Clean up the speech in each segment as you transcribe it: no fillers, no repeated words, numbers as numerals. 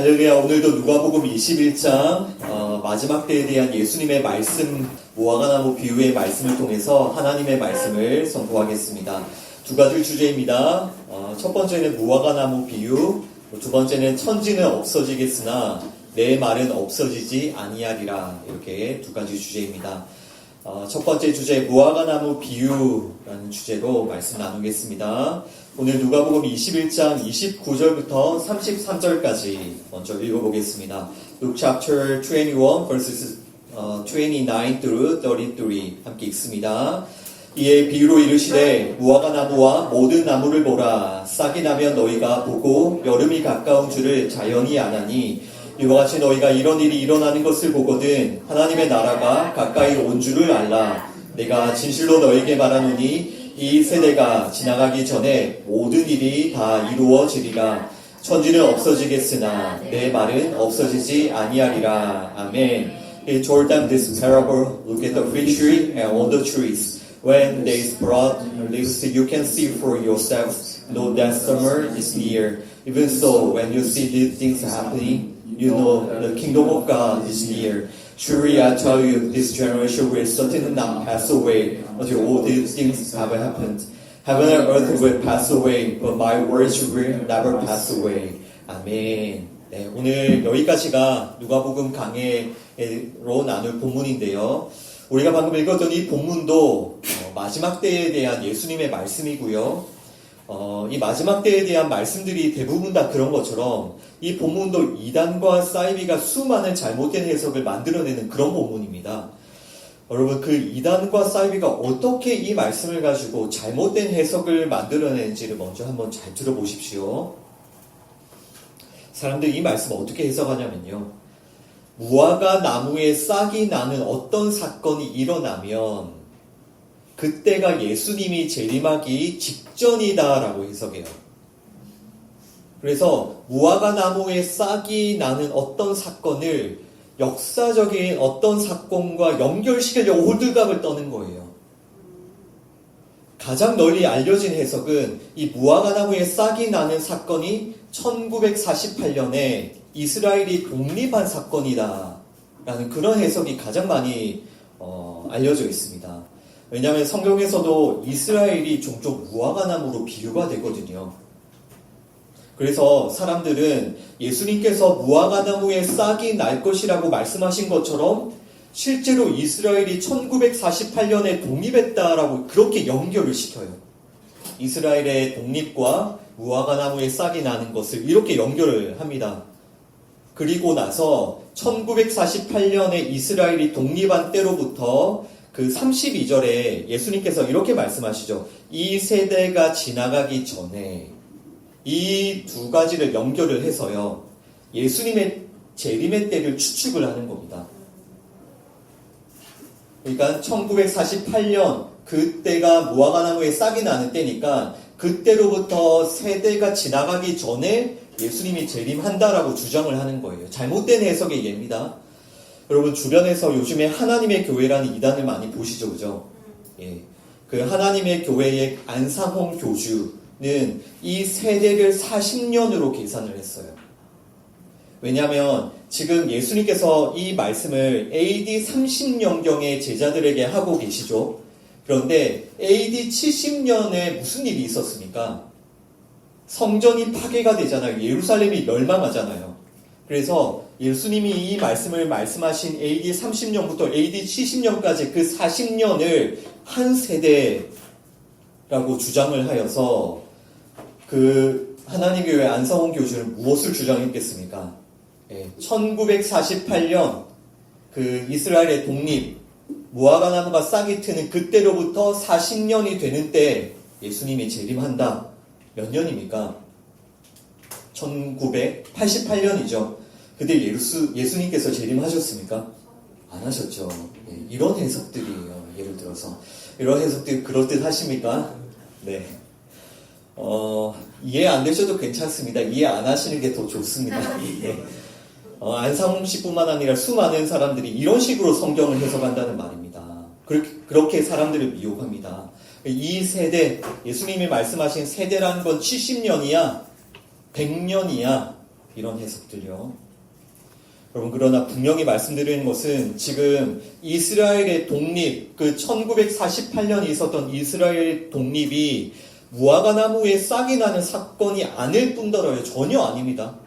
할렐루야. 오늘도 누가복음 21장 마지막 때에 대한 예수님의 말씀, 무화과나무 비유의 말씀을 통해서 하나님의 말씀을 선포하겠습니다. 두 가지 주제입니다. 첫 번째는 무화과나무 비유, 두 번째는 천지는 없어지겠으나 내 말은 없어지지 아니하리라. 이렇게 두 가지 주제입니다. 첫 번째 주제 무화과나무 비유라는 주제로 말씀 나누겠습니다. 오늘 누가복음 21장 29절부터 33절까지 먼저 읽어보겠습니다. Luke chapter 21 verses 29 through 33 함께 읽습니다. 이에 비유로 이르시되 무화과나무와 모든 나무를 보라. 싹이 나면 너희가 보고 여름이 가까운 줄을 자연히 아나니 이와 같이 너희가 이런 일이 일어나는 것을 보거든 하나님의 나라가 가까이 온 줄을 알라. 내가 진실로 너희에게 말하노니 이 세대가 지나가기 전에 모든 일이 다 이루어지리라. 천지는 없어지겠으나 내 말은 없어지지 아니하리라. 아멘. He told them this parable. Look at the fig tree and all the trees. When they sprout leaves, you can see for yourselves. Know that summer is near. Even so, when you see these things happening, you know the kingdom of God is near. Surely I tell you, this generation will certainly not pass away until all these things have happened. Heaven and earth will pass away, but my words will never pass away. 아멘. 네, 오늘 여기까지가 누가복음 강해로 나눌 본문인데요. 우리가 방금 읽었던 이 본문도 마지막 때에 대한 예수님의 말씀이고요. 이 마지막 때에 대한 말씀들이 대부분 다 그런 것처럼 이 본문도 이단과 사이비가 수많은 잘못된 해석을 만들어내는 그런 본문입니다. 여러분, 그 이단과 사이비가 어떻게 이 말씀을 가지고 잘못된 해석을 만들어내는지를 먼저 한번 잘 들어보십시오. 사람들이 이 말씀을 어떻게 해석하냐면요. 무화과 나무에 싹이 나는 어떤 사건이 일어나면 그때가 예수님이 재림하기 직전이다라고 해석해요. 그래서 무화과 나무에 싹이 나는 어떤 사건을 역사적인 어떤 사건과 연결시키려고 호들갑을 떠는 거예요. 가장 널리 알려진 해석은 이 무화과 나무에 싹이 나는 사건이 1948년에 이스라엘이 독립한 사건이다 라는 그런 해석이 가장 많이 알려져 있습니다. 왜냐하면 성경에서도 이스라엘이 종종 무화과나무로 비유가 되거든요. 그래서 사람들은 예수님께서 무화과나무에 싹이 날 것이라고 말씀하신 것처럼 실제로 이스라엘이 1948년에 독립했다라고 그렇게 연결을 시켜요. 이스라엘의 독립과 무화과나무에 싹이 나는 것을 이렇게 연결을 합니다. 그리고 나서 1948년에 이스라엘이 독립한 때로부터 그 32절에 예수님께서 이렇게 말씀하시죠. 이 세대가 지나가기 전에 이 두 가지를 연결을 해서요. 예수님의 재림의 때를 추측을 하는 겁니다. 그러니까 1948년 그때가 무화과나무에 싹이 나는 때니까 그때로부터 세대가 지나가기 전에 예수님이 재림한다라고 주장을 하는 거예요. 잘못된 해석의 예입니다. 여러분 주변에서 요즘에 하나님의 교회라는 이단을 많이 보시죠, 그죠? 예. 그 하나님의 교회의 안상홍 교주는 이 세대를 40년으로 계산을 했어요. 왜냐하면 지금 예수님께서 이 말씀을 AD 30년경의 제자들에게 하고 계시죠. 그런데 AD 70년에 무슨 일이 있었습니까? 성전이 파괴가 되잖아요. 예루살렘이 멸망하잖아요. 그래서 예수님이 이 말씀을 말씀하신 AD 30년부터 AD 70년까지 그 40년을 한 세대라고 주장을 하여서 그 하나님 교회 안상홍 교주는 무엇을 주장했겠습니까? 1948년 그 이스라엘의 독립, 무화과나무가 싹이 트는 그때로부터 40년이 되는 때 예수님이 재림한다. 몇 년입니까? 1988년이죠. 근데 예수님께서 재림하셨습니까? 안 하셨죠. 이런 해석들이에요. 예를 들어서 이런 해석들이 그럴듯 하십니까? 네. 이해 안 되셔도 괜찮습니다. 이해 안 하시는 게 더 좋습니다. 안상홍 씨뿐만 아니라 수많은 사람들이 이런 식으로 성경을 해석한다는 말입니다. 그렇게 사람들을 미혹합니다. 이 세대, 예수님이 말씀하신 세대라는 건 70년이야, 100년이야, 이런 해석들요. 여러분, 그러나 분명히 말씀드리는 것은 지금 이스라엘의 독립, 그 1948년에 있었던 이스라엘 독립이 무화과나무에 싹이 나는 사건이 아닐 뿐더러요. 전혀 아닙니다.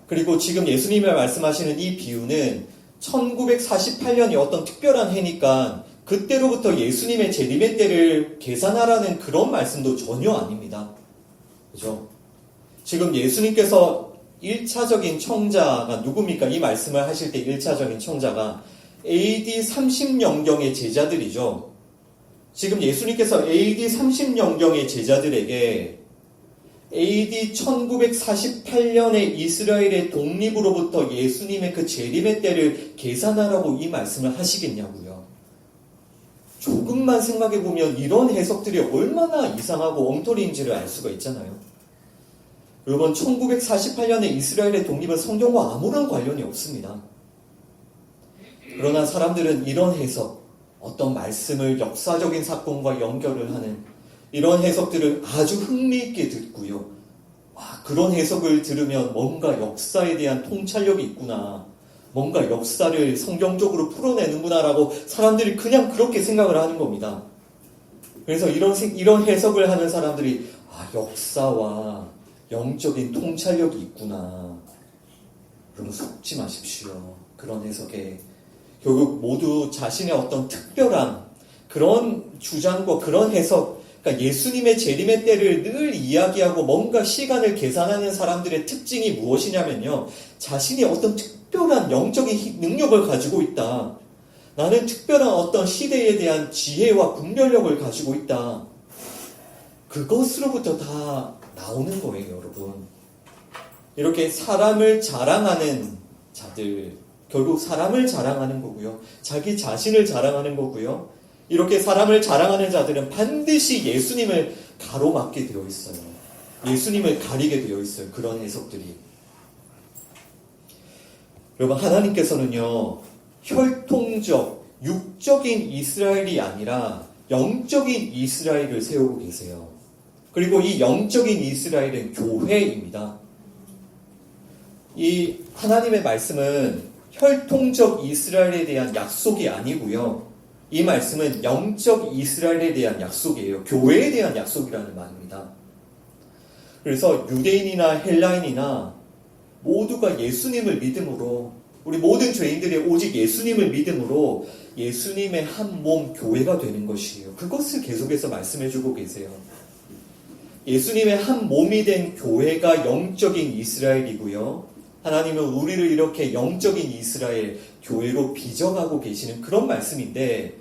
그리고 지금 예수님이 말씀하시는 이 비유는 1948년이 어떤 특별한 해니까 그때로부터 예수님의 재림의 때를 계산하라는 그런 말씀도 전혀 아닙니다. 그죠? 지금 예수님께서 1차적인 청자가 누굽니까? 이 말씀을 하실 때 1차적인 청자가 AD 30년경의 제자들이죠. 지금 예수님께서 AD 30년경의 제자들에게 AD 1948년의 이스라엘의 독립으로부터 예수님의 그 재림의 때를 계산하라고 이 말씀을 하시겠냐고요. 조금만 생각해보면 이런 해석들이 얼마나 이상하고 엉터리인지를 알 수가 있잖아요. 여러분, 1948년의 이스라엘의 독립은 성경과 아무런 관련이 없습니다. 그러나 사람들은 이런 해석, 어떤 말씀을 역사적인 사건과 연결을 하는 이런 해석들을 아주 흥미있게 듣고요. 와, 그런 해석을 들으면 뭔가 역사에 대한 통찰력이 있구나. 뭔가 역사를 성경적으로 풀어내는구나라고 사람들이 그냥 그렇게 생각을 하는 겁니다. 그래서 이런 해석을 하는 사람들이 역사와 영적인 통찰력이 있구나. 여러분, 속지 마십시오. 그런 해석에. 결국 모두 자신의 어떤 특별한 그런 주장과 그런 해석, 그러니까 예수님의 재림의 때를 늘 이야기하고 뭔가 시간을 계산하는 사람들의 특징이 무엇이냐면요. 자신이 어떤 특별한 영적인 능력을 가지고 있다. 나는 특별한 어떤 시대에 대한 지혜와 분별력을 가지고 있다. 그것으로부터 다 나오는 거예요, 여러분. 이렇게 사람을 자랑하는 자들, 결국 사람을 자랑하는 거고요. 자기 자신을 자랑하는 거고요. 이렇게 사람을 자랑하는 자들은 반드시 예수님을 가로막게 되어 있어요. 예수님을 가리게 되어 있어요. 그런 해석들이. 여러분, 하나님께서는요, 혈통적, 육적인 이스라엘이 아니라 영적인 이스라엘을 세우고 계세요. 그리고 이 영적인 이스라엘은 교회입니다. 이 하나님의 말씀은 혈통적 이스라엘에 대한 약속이 아니고요. 이 말씀은 영적 이스라엘에 대한 약속이에요. 교회에 대한 약속이라는 말입니다. 그래서 유대인이나 헬라인이나 모두가 예수님을 믿음으로, 우리 모든 죄인들이 오직 예수님을 믿음으로 예수님의 한 몸 교회가 되는 것이에요. 그것을 계속해서 말씀해주고 계세요. 예수님의 한 몸이 된 교회가 영적인 이스라엘이고요. 하나님은 우리를 이렇게 영적인 이스라엘, 교회로 빚어가고 계시는 그런 말씀인데,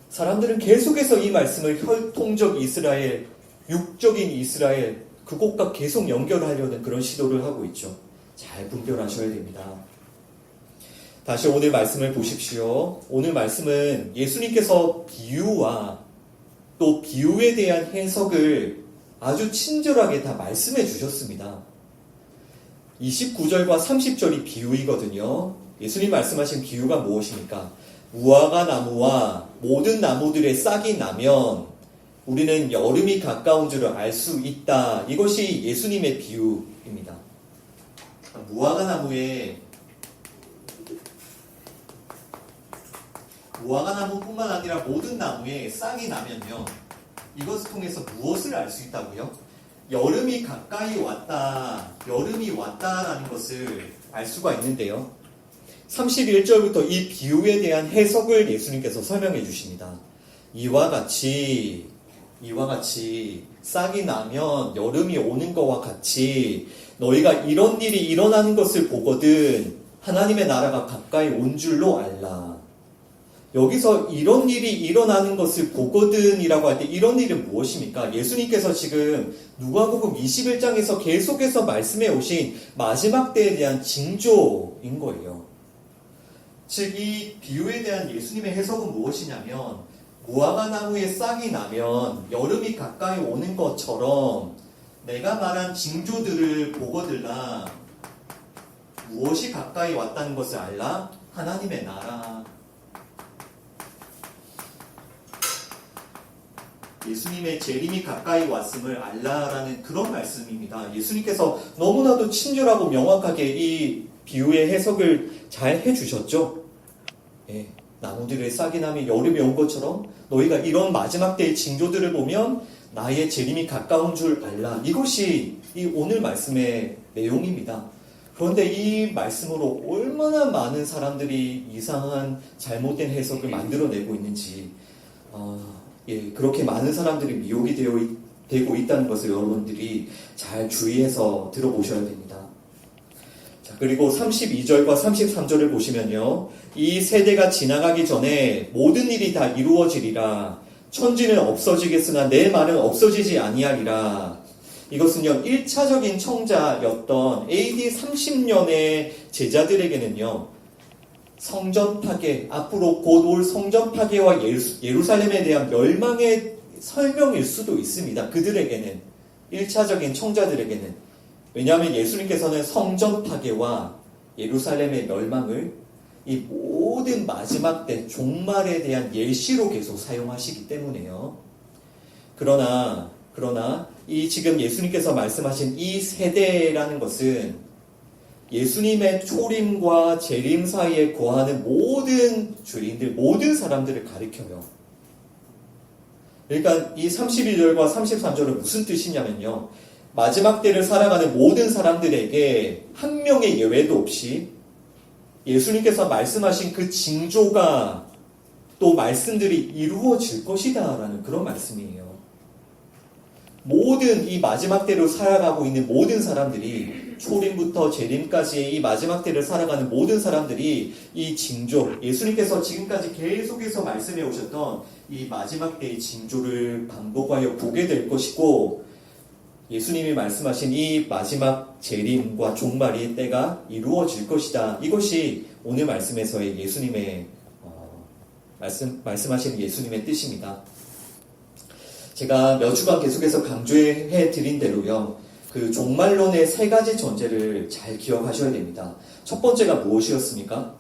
사람들은 계속해서 이 말씀을 혈통적 이스라엘, 육적인 이스라엘, 그것과 계속 연결하려는 그런 시도를 하고 있죠. 잘 분별하셔야 됩니다. 다시 오늘 말씀을 보십시오. 오늘 말씀은 예수님께서 비유와 또 비유에 대한 해석을 아주 친절하게 다 말씀해 주셨습니다. 29절과 30절이 비유이거든요. 예수님 말씀하신 비유가 무엇입니까? 무화과 나무와 모든 나무들의 싹이 나면 우리는 여름이 가까운 줄을 알 수 있다. 이것이 예수님의 비유입니다. 무화과 나무뿐만 아니라 모든 나무에 싹이 나면요. 이것을 통해서 무엇을 알 수 있다고요? 여름이 가까이 왔다, 여름이 왔다라는 것을 알 수가 있는데요. 31절부터 이 비유에 대한 해석을 예수님께서 설명해 주십니다. 이와 같이 싹이 나면 여름이 오는 것과 같이 너희가 이런 일이 일어나는 것을 보거든 하나님의 나라가 가까이 온 줄로 알라. 여기서 이런 일이 일어나는 것을 보거든이라고 할 때 이런 일은 무엇입니까? 예수님께서 지금 누가복음 21장에서 계속해서 말씀해 오신 마지막 때에 대한 징조인 거예요. 즉, 이 비유에 대한 예수님의 해석은 무엇이냐면, 무화과 나무에 싹이 나면 여름이 가까이 오는 것처럼 내가 말한 징조들을 보거들라. 무엇이 가까이 왔다는 것을 알라? 하나님의 나라. 예수님의 재림이 가까이 왔음을 알라라는 그런 말씀입니다. 예수님께서 너무나도 친절하고 명확하게 이 비유의 해석을 잘 해주셨죠. 예, 나무들의 싹이 나면 여름이 온 것처럼 너희가 이런 마지막 때의 징조들을 보면 나의 재림이 가까운 줄 알라. 이것이 이 오늘 말씀의 내용입니다. 그런데 이 말씀으로 얼마나 많은 사람들이 이상한 잘못된 해석을 만들어내고 있는지 그렇게 많은 사람들이 미혹이 되고 있다는 것을 여러분들이 잘 주의해서 들어보셔야 됩니다. 자, 그리고 32절과 33절을 보시면요. 이 세대가 지나가기 전에 모든 일이 다 이루어지리라. 천지는 없어지겠으나 내 말은 없어지지 아니하리라. 이것은요, 1차적인 청자였던 AD 30년의 제자들에게는요, 성전 파괴, 앞으로 곧 올 성전 파괴와 예루살렘에 대한 멸망의 설명일 수도 있습니다. 그들에게는, 1차적인 청자들에게는. 왜냐하면 예수님께서는 성전 파괴와 예루살렘의 멸망을 이 모든 마지막 때 종말에 대한 예시로 계속 사용하시기 때문에요. 그러나 이 지금 예수님께서 말씀하신 이 세대라는 것은 예수님의 초림과 재림 사이에 거하는 모든 죄인들, 모든 사람들을 가리켜요. 그러니까 이 32절과 33절은 무슨 뜻이냐면요. 마지막 때를 살아가는 모든 사람들에게 한 명의 예외도 없이 예수님께서 말씀하신 그 징조가 또 말씀들이 이루어질 것이다 라는 그런 말씀이에요. 모든 이 마지막 때로 살아가고 있는 모든 사람들이 초림부터 재림까지의 이 마지막 때를 살아가는 모든 사람들이 이 징조, 예수님께서 지금까지 계속해서 말씀해 오셨던 이 마지막 때의 징조를 반복하여 보게 될 것이고 예수님이 말씀하신 이 마지막 재림과 종말의 때가 이루어질 것이다. 이것이 오늘 말씀에서의 예수님의 말씀하신 예수님의 뜻입니다. 제가 몇 주간 계속해서 강조해 드린 대로요. 그 종말론의 세 가지 전제를 잘 기억하셔야 됩니다. 첫 번째가 무엇이었습니까?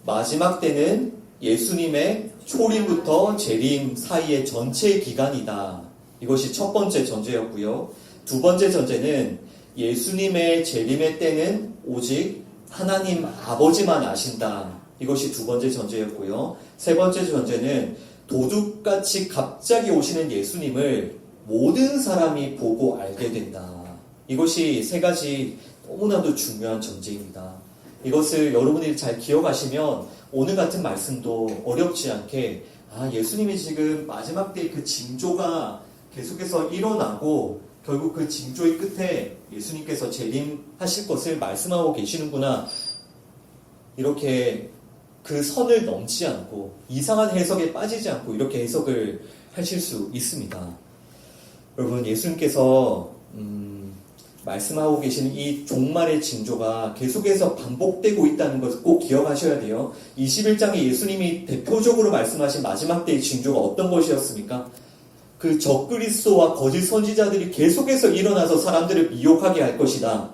마지막 때는 예수님의 초림부터 재림 사이의 전체 기간이다. 이것이 첫 번째 전제였고요. 두 번째 전제는 예수님의 재림의 때는 오직 하나님 아버지만 아신다. 이것이 두 번째 전제였고요. 세 번째 전제는 도둑같이 갑자기 오시는 예수님을 모든 사람이 보고 알게 된다. 이것이 세 가지 너무나도 중요한 전제입니다. 이것을 여러분들이 잘 기억하시면 오늘 같은 말씀도 어렵지 않게 예수님이 지금 마지막 때의 그 징조가 계속해서 일어나고 결국 그 징조의 끝에 예수님께서 재림하실 것을 말씀하고 계시는구나. 이렇게 그 선을 넘지 않고 이상한 해석에 빠지지 않고 이렇게 해석을 하실 수 있습니다. 여러분 예수님께서 말씀하고 계시는 이 종말의 징조가 계속해서 반복되고 있다는 것을 꼭 기억하셔야 돼요. 21장에 예수님이 대표적으로 말씀하신 마지막 때의 징조가 어떤 것이었습니까? 그 적그리스도와 거짓 선지자들이 계속해서 일어나서 사람들을 미혹하게 할 것이다.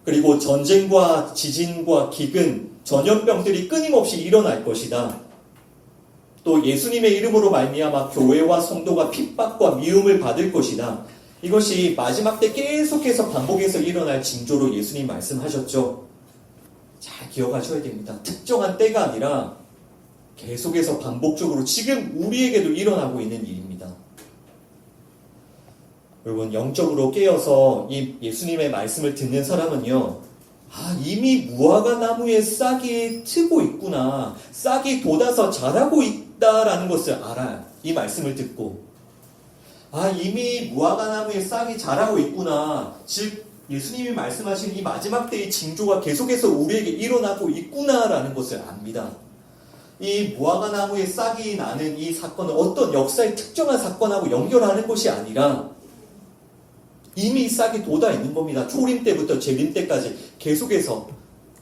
그리고 전쟁과 지진과 기근, 전염병들이 끊임없이 일어날 것이다. 또 예수님의 이름으로 말미암아 교회와 성도가 핍박과 미움을 받을 것이다. 이것이 마지막 때 계속해서 반복해서 일어날 징조로 예수님 말씀하셨죠. 잘 기억하셔야 됩니다. 특정한 때가 아니라 계속해서 반복적으로 지금 우리에게도 일어나고 있는 일입니다. 여러분 영적으로 깨어서 이 예수님의 말씀을 듣는 사람은요. 이미 무화과 나무에 싹이 트고 있구나. 싹이 돋아서 자라고 있다라는 것을 알아요. 이 말씀을 듣고. 이미 무화과 나무에 싹이 자라고 있구나. 즉 예수님이 말씀하신 이 마지막 때의 징조가 계속해서 우리에게 일어나고 있구나라는 것을 압니다. 이 무화과 나무에 싹이 나는 이 사건은 어떤 역사의 특정한 사건하고 연결하는 것이 아니라 이미 싹이 돋아 있는 겁니다. 초림 때부터 재림 때까지 계속해서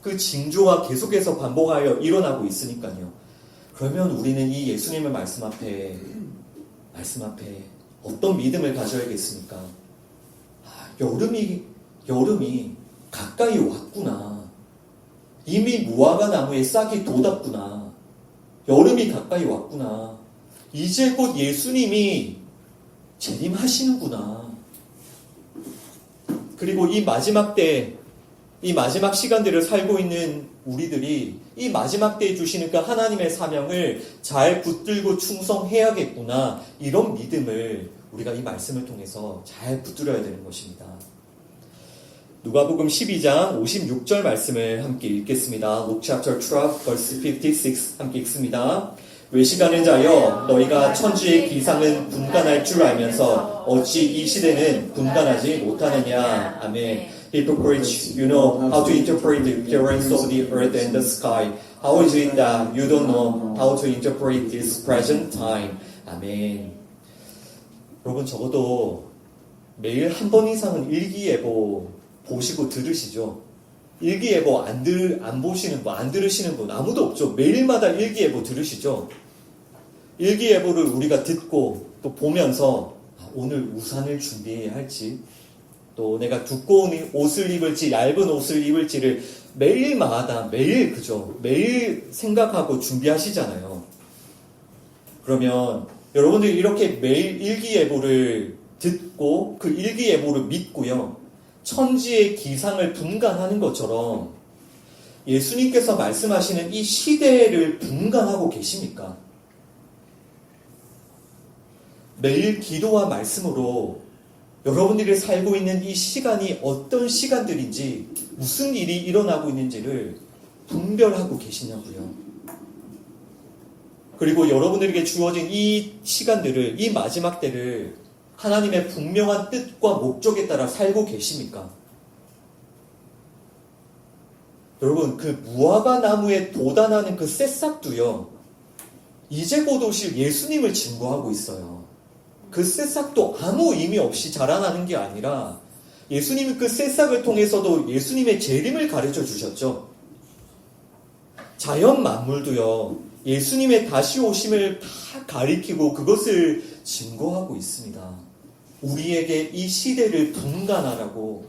그 징조가 계속해서 반복하여 일어나고 있으니까요. 그러면 우리는 이 예수님의 말씀 앞에 어떤 믿음을 가져야겠습니까? 여름이 가까이 왔구나. 이미 무화과 나무에 싹이 돋았구나. 여름이 가까이 왔구나. 이제 곧 예수님이 재림하시는구나. 그리고 이 마지막 때, 이 마지막 시간들을 살고 있는 우리들이 이 마지막 때에 주시는 그 하나님의 사명을 잘 붙들고 충성해야겠구나. 이런 믿음을 우리가 이 말씀을 통해서 잘 붙들어야 되는 것입니다. 누가복음 12장 56절 말씀을 함께 읽겠습니다. Luke chapter 12 verse 56 함께 읽습니다. 외식하는 자여 너희가 천주의 기상은 분간할 줄 알면서 어찌 이 시대는 분간하지 못하느냐. 아멘. Hypocrites, you know how to interpret the appearance of the earth and the sky. How is it that you don't know how to interpret this present time? 아멘. 여러분 적어도 매일 한 번 이상은 일기예보 보시고 들으시죠? 일기예보 안 보시는 분, 안 들으시는 분 아무도 없죠. 매일마다 일기예보 들으시죠? 일기예보를 우리가 듣고 또 보면서 오늘 우산을 준비해야 할지, 또 내가 두꺼운 옷을 입을지 얇은 옷을 입을지를 매일마다 매일 생각하고 준비하시잖아요. 그러면 여러분들이 이렇게 매일 일기예보를 듣고 그 일기예보를 믿고요, 천지의 기상을 분간하는 것처럼 예수님께서 말씀하시는 이 시대를 분간하고 계십니까? 매일 기도와 말씀으로 여러분들이 살고 있는 이 시간이 어떤 시간들인지, 무슨 일이 일어나고 있는지를 분별하고 계시냐고요. 그리고 여러분들에게 주어진 이 시간들을, 이 마지막 때를 하나님의 분명한 뜻과 목적에 따라 살고 계십니까? 여러분, 그 무화과 나무에 돋아나는 그 새싹도요, 이제 곧 오실 예수님을 증거하고 있어요. 그 새싹도 아무 의미 없이 자라나는 게 아니라 예수님이 그 새싹을 통해서도 예수님의 재림을 가르쳐 주셨죠. 자연 만물도요, 예수님의 다시 오심을 다 가리키고 그것을 증거하고 있습니다. 우리에게 이 시대를 분간하라고,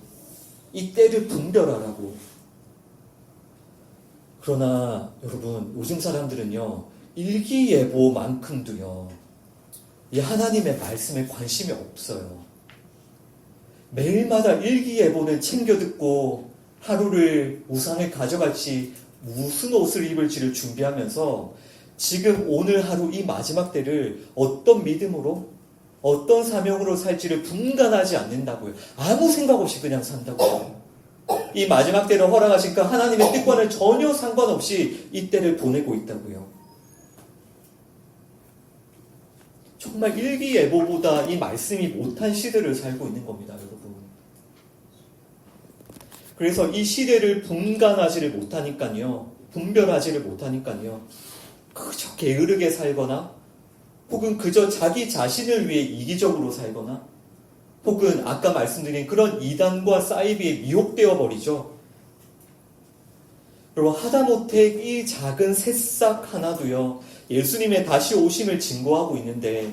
이 때를 분별하라고. 그러나 여러분, 요즘 사람들은요, 일기예보만큼도요, 이 하나님의 말씀에 관심이 없어요. 매일마다 일기예보를 챙겨 듣고 하루를 우산을 가져갈지 무슨 옷을 입을지를 준비하면서 지금 오늘 하루 이 마지막 때를 어떤 믿음으로, 어떤 사명으로 살지를 분간하지 않는다고요. 아무 생각 없이 그냥 산다고요. 이 마지막 때를 허락하신 그 하나님의 뜻과는 전혀 상관없이 이 때를 보내고 있다고요. 정말 일기예보보다 이 말씀이 못한 시대를 살고 있는 겁니다, 여러분. 그래서 이 시대를 분간하지를 못하니까요, 분별하지를 못하니까요, 그저 게으르게 살거나, 혹은 그저 자기 자신을 위해 이기적으로 살거나, 혹은 아까 말씀드린 그런 이단과 사이비에 미혹되어 버리죠. 여러분, 하다못해 이 작은 새싹 하나도요, 예수님의 다시 오심을 증거하고 있는데,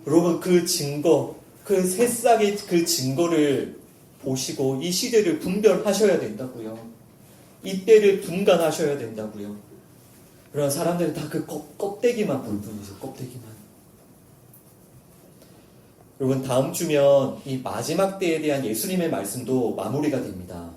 여러분, 그 증거, 그 새싹의 그 증거를 보시고 이 시대를 분별하셔야 된다고요. 이 때를 분간하셔야 된다고요. 그러나 사람들은 다 그 껍데기만 볼 뿐이죠. 껍데기만. 여러분, 다음 주면 이 마지막 때에 대한 예수님의 말씀도 마무리가 됩니다.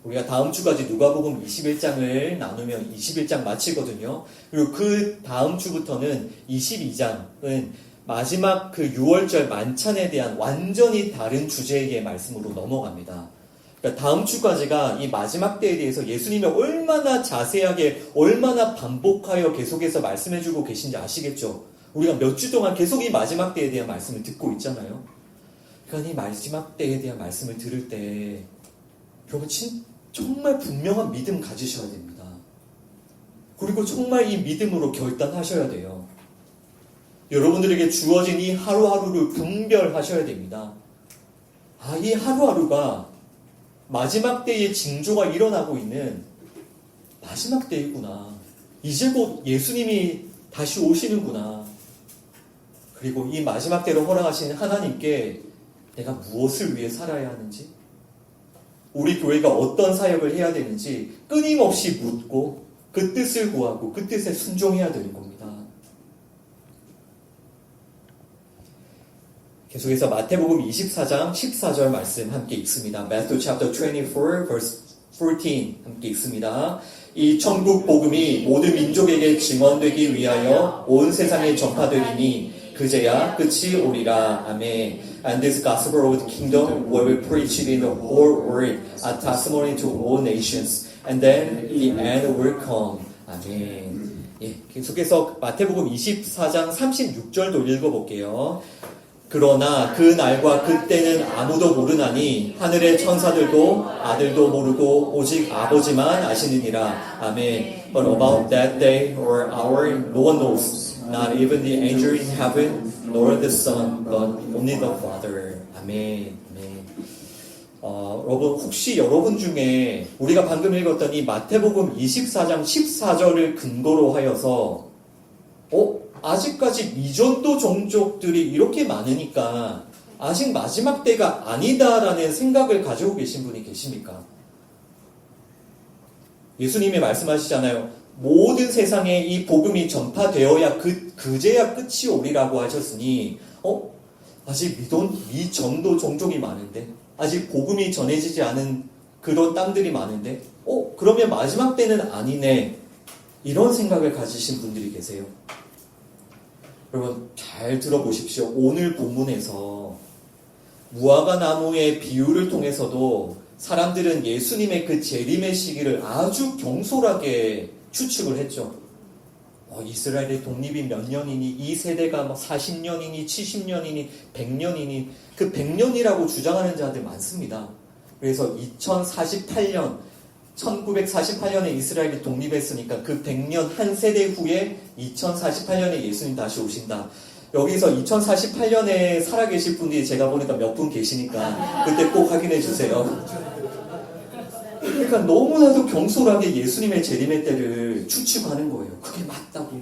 우리가 다음 주까지 누가복음 21장을 나누면 21장 마치거든요. 그리고 그 다음 주부터는 22장은 마지막 그 6월절 만찬에 대한 완전히 다른 주제의 말씀으로 넘어갑니다. 그러니까 다음 주까지가 이 마지막 때에 대해서 예수님이 얼마나 자세하게, 얼마나 반복하여 계속해서 말씀해주고 계신지 아시겠죠? 우리가 몇 주 동안 계속 이 마지막 때에 대한 말씀을 듣고 있잖아요. 그러니까 이 마지막 때에 대한 말씀을 들을 때 여러분, 정말 분명한 믿음 가지셔야 됩니다. 그리고 정말 이 믿음으로 결단하셔야 돼요. 여러분들에게 주어진 이 하루하루를 분별하셔야 됩니다. 아, 이 하루하루가 마지막 때의 징조가 일어나고 있는 마지막 때이구나. 이제 곧 예수님이 다시 오시는구나. 그리고 이 마지막 때로 허락하시는 하나님께 내가 무엇을 위해 살아야 하는지, 우리 교회가 어떤 사역을 해야 되는지 끊임없이 묻고 그 뜻을 구하고 그 뜻에 순종해야 되는 겁니다. 계속해서 마태복음 24장 14절 말씀 함께 읽습니다. Matthew chapter 24 verse 14 함께 읽습니다. 이 천국 복음이 모든 민족에게 증언되기 위하여 온 세상에 전파되리니 그제야 끝이 오리라. 아멘. And this gospel of the kingdom will be preached in the whole world as testimony to all nations. And then the end will come. 아멘. 예, 계속해서 마태복음 24장 36절도 읽어볼게요. 그러나 그 날과 그때는 아무도 모르나니 하늘의 천사들도 아들도 모르고 오직 아버지만 아시느니라. 아멘. But about that day or hour no one knows, not even the angel in heaven, nor the Son, but only the Father. 아멘. 아멘. 여러분 혹시 여러분 중에 우리가 방금 읽었던 이 마태복음 24장 14절을 근거로 하여서 아직까지 미전도 종족들이 이렇게 많으니까 아직 마지막 때가 아니다라는 생각을 가지고 계신 분이 계십니까? 예수님이 말씀하시잖아요. 모든 세상에 이 복음이 전파되어야 그제야 끝이 오리라고 하셨으니 아직 미전도 종족이 많은데 아직 복음이 전해지지 않은 그런 땅들이 많은데 그러면 마지막 때는 아니네 이런 생각을 가지신 분들이 계세요. 여러분 잘 들어보십시오. 오늘 본문에서 무화과 나무의 비유를 통해서도 사람들은 예수님의 그 재림의 시기를 아주 경솔하게 추측을 했죠. 이스라엘의 독립이 몇 년이니, 이 세대가 40년이니, 70년이니, 100년이니, 그 100년이라고 주장하는 자들 많습니다. 그래서 1948년에 이스라엘이 독립했으니까 그 100년 한 세대 후에 2048년에 예수님 다시 오신다. 여기서 2048년에 살아계실 분들이 제가 보니까 몇 분 계시니까 그때 꼭 확인해 주세요. 그러니까 너무나도 경솔하게 예수님의 재림의 때를 추측하는 거예요. 그게 맞다고.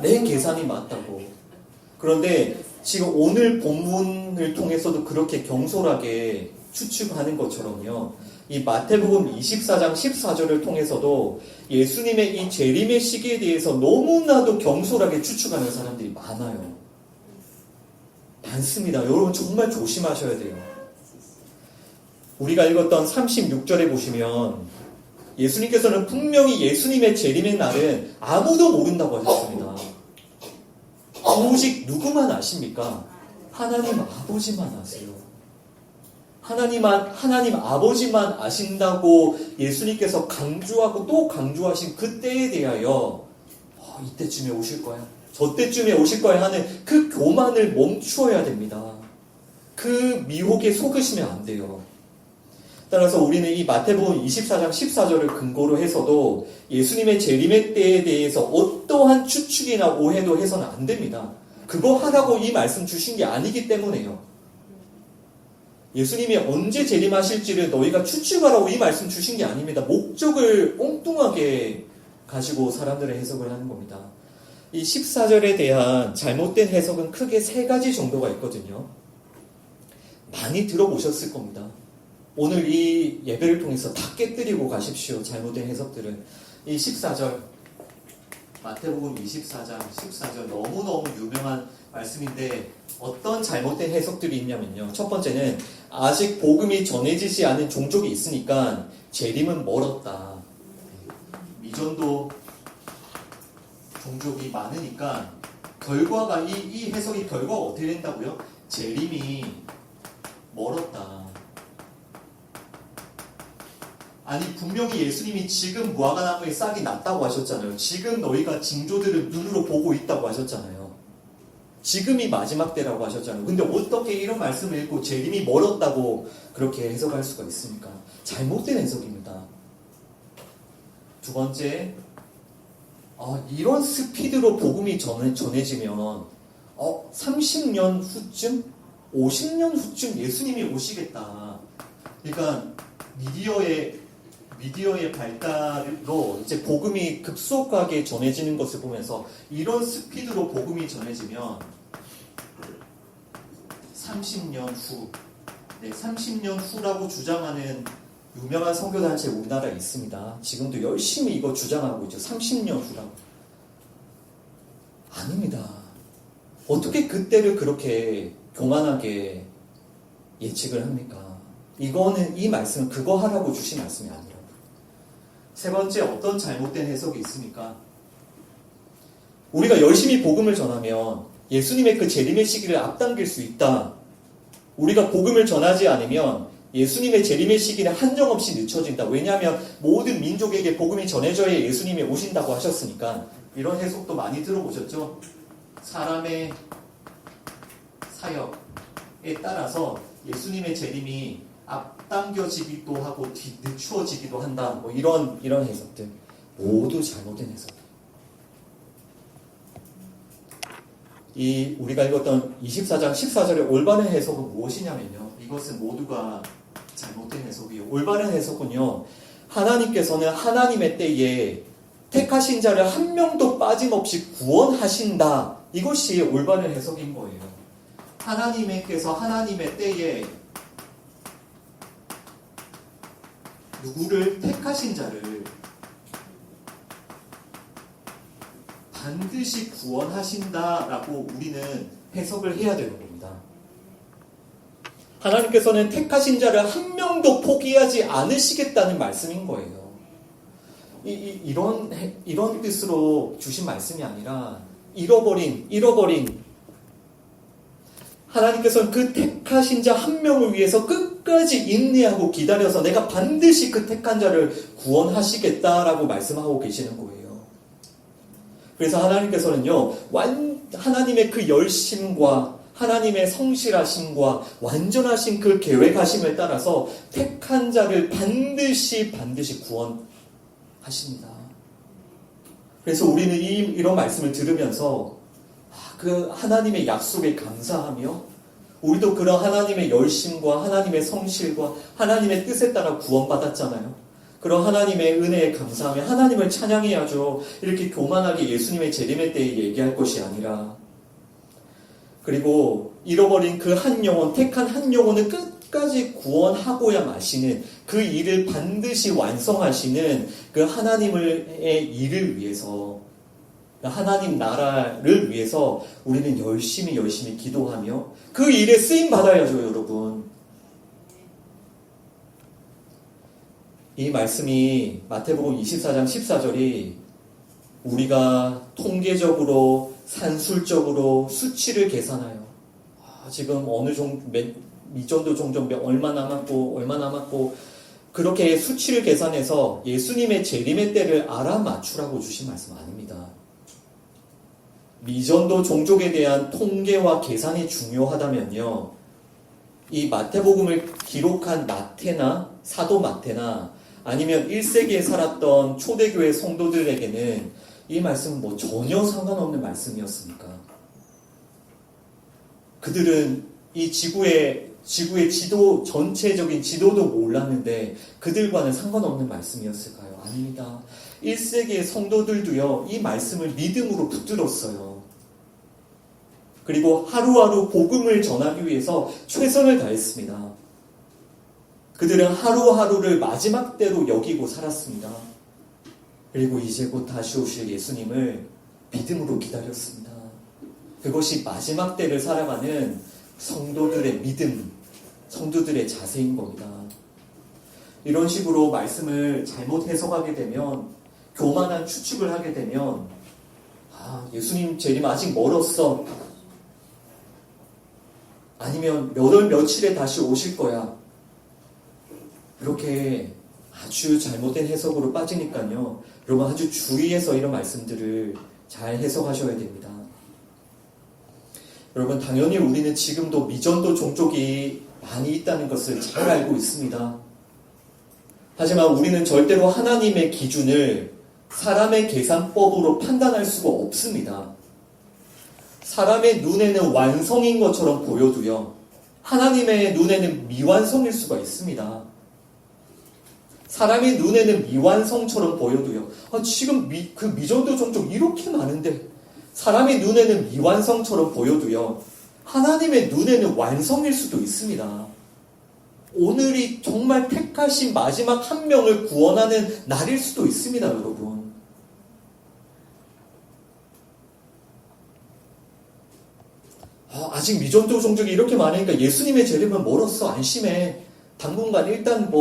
내 계산이 맞다고. 그런데 지금 오늘 본문을 통해서도 그렇게 경솔하게 추측하는 것처럼요. 이 마태복음 24장 14절을 통해서도 예수님의 이 재림의 시기에 대해서 너무나도 경솔하게 추측하는 사람들이 많아요. 많습니다. 여러분 정말 조심하셔야 돼요. 우리가 읽었던 36절에 보시면 예수님께서는 분명히 예수님의 재림의 날은 아무도 모른다고 하셨습니다. 오직 누구만 아십니까? 하나님 아버지만 아세요. 하나님 아버지만 아신다고 예수님께서 강조하고 또 강조하신 그때에 대하여 이때쯤에 오실 거야. 저때쯤에 오실 거야 하는 그 교만을 멈추어야 됩니다. 그 미혹에 속으시면 안 돼요. 따라서 우리는 이 마태복음 24장 14절을 근거로 해서도 예수님의 재림의 때에 대해서 어떠한 추측이나 오해도 해서는 안 됩니다. 그거 하라고 이 말씀 주신 게 아니기 때문에요. 예수님이 언제 재림하실지를 너희가 추측하라고 이 말씀 주신 게 아닙니다. 목적을 엉뚱하게 가지고 사람들의 해석을 하는 겁니다. 이 14절에 대한 잘못된 해석은 크게 3가지 정도가 있거든요. 많이 들어보셨을 겁니다. 오늘 이 예배를 통해서 다 깨뜨리고 가십시오. 잘못된 해석들은. 이 14절 마태복음 24장 14절 너무너무 유명한 말씀인데 어떤 잘못된 해석들이 있냐면요. 첫 번째는 아직 복음이 전해지지 않은 종족이 있으니까 재림은 멀었다. 미전도 종족이 많으니까 결과가 이 해석이 결과가 어떻게 된다고요? 재림이 멀었다. 아니 분명히 예수님이 지금 무화과나무에 싹이 났다고 하셨잖아요. 지금 너희가 징조들을 눈으로 보고 있다고 하셨잖아요. 지금이 마지막 때라고 하셨잖아요. 근데 어떻게 이런 말씀을 읽고 재림이 멀었다고 그렇게 해석할 수가 있습니까? 잘못된 해석입니다. 두 번째, 이런 스피드로 복음이 전해지면 30년 후쯤, 50년 후쯤 예수님이 오시겠다. 그러니까 미디어의 발달로 이제 복음이 급속하게 전해지는 것을 보면서 이런 스피드로 복음이 전해지면 30년 후, 30년 후라고 주장하는 유명한 선교단체 우리나라에 있습니다. 지금도 열심히 이거 주장하고 있죠. 30년 후라고. 아닙니다. 어떻게 그때를 그렇게 교만하게 예측을 합니까? 이 말씀은 그거 하라고 주신 말씀이 아니라고. 세 번째, 어떤 잘못된 해석이 있습니까? 우리가 열심히 복음을 전하면 예수님의 그 재림의 시기를 앞당길 수 있다. 우리가 복음을 전하지 않으면 예수님의 재림의 시기는 한정없이 늦춰진다. 왜냐하면 모든 민족에게 복음이 전해져야 예수님이 오신다고 하셨으니까. 이런 해석도 많이 들어보셨죠? 사람의 사역에 따라서 예수님의 재림이 앞당겨지기도 하고 늦추어지기도 한다. 뭐 이런 해석들 모두 잘못된 해석. 우리가 읽었던 24장 14절의 올바른 해석은 무엇이냐면요. 이것은 모두가 잘못된 해석이에요. 올바른 해석은요. 하나님께서는 하나님의 때에 택하신 자를 한 명도 빠짐없이 구원하신다. 이것이 올바른 해석인 거예요. 하나님께서 하나님의 때에 누구를 택하신 자를 반드시 구원하신다라고 우리는 해석을 해야 되는 겁니다. 하나님께서는 택하신 자를 한 명도 포기하지 않으시겠다는 말씀인 거예요. 이런 뜻으로 주신 말씀이 아니라 잃어버린 하나님께서는 그 택하신 자 한 명을 위해서 끝까지 인내하고 기다려서 내가 반드시 그 택한 자를 구원하시겠다라고 말씀하고 계시는 거예요. 그래서 하나님께서는요, 하나님의 그 열심과 하나님의 성실하심과 완전하신 그 계획하심을 따라서 택한 자를 반드시 구원하십니다. 그래서 우리는 이런 말씀을 들으면서 그 하나님의 약속에 감사하며 우리도 그런 하나님의 열심과 하나님의 성실과 하나님의 뜻에 따라 구원받았잖아요. 그런 하나님의 은혜에 감사하며 하나님을 찬양해야죠. 이렇게 교만하게 예수님의 재림의 때에 얘기할 것이 아니라. 그리고 잃어버린 그 한 영혼, 택한 한 영혼을 끝까지 구원하고야 마시는 그 일을 반드시 완성하시는 그 하나님의 일을 위해서, 하나님 나라를 위해서 우리는 열심히 기도하며 그 일에 쓰임 받아야죠, 여러분. 이 말씀이 마태복음 24장 14절이 우리가 통계적으로 산술적으로 수치를 계산하여 지금 어느 정도 미전도 종전 얼마 남았고 그렇게 수치를 계산해서 예수님의 재림의 때를 알아맞추라고 주신 말씀 아닙니다. 미전도 종족에 대한 통계와 계산이 중요하다면요, 이 마태복음을 기록한 마태나 사도 마태나 아니면 1세기에 살았던 초대교회 성도들에게는 이 말씀은 전혀 상관없는 말씀이었습니까? 그들은 이 지구의 전체적인 지도도 몰랐는데 그들과는 상관없는 말씀이었을까요? 아닙니다. 1세기의 성도들도요, 이 말씀을 믿음으로 붙들었어요. 그리고 하루하루 복음을 전하기 위해서 최선을 다했습니다. 그들은 하루하루를 마지막 때로 여기고 살았습니다. 그리고 이제 곧 다시 오실 예수님을 믿음으로 기다렸습니다. 그것이 마지막 때를 살아가는 성도들의 믿음, 성도들의 자세인 겁니다. 이런 식으로 말씀을 잘못 해석하게 되면, 교만한 추측을 하게 되면, 예수님 재림 아직 멀었어. 아니면 몇 월 며칠에 다시 오실 거야. 이렇게 아주 잘못된 해석으로 빠지니까요. 여러분 아주 주의해서 이런 말씀들을 잘 해석하셔야 됩니다. 여러분 당연히 우리는 지금도 미전도 종족이 많이 있다는 것을 잘 알고 있습니다. 하지만 우리는 절대로 하나님의 기준을 사람의 계산법으로 판단할 수가 없습니다. 사람의 눈에는 완성인 것처럼 보여도요, 하나님의 눈에는 미완성일 수가 있습니다. 사람의 눈에는 미완성처럼 보여도요, 지금 그 미전도 종족 이렇게 많은데 사람의 눈에는 미완성처럼 보여도요, 하나님의 눈에는 완성일 수도 있습니다. 오늘이 정말 택하신 마지막 한 명을 구원하는 날일 수도 있습니다, 여러분. 아직 미전도 종족이 이렇게 많으니까 예수님의 재림은 멀었어. 안심해. 당분간 일단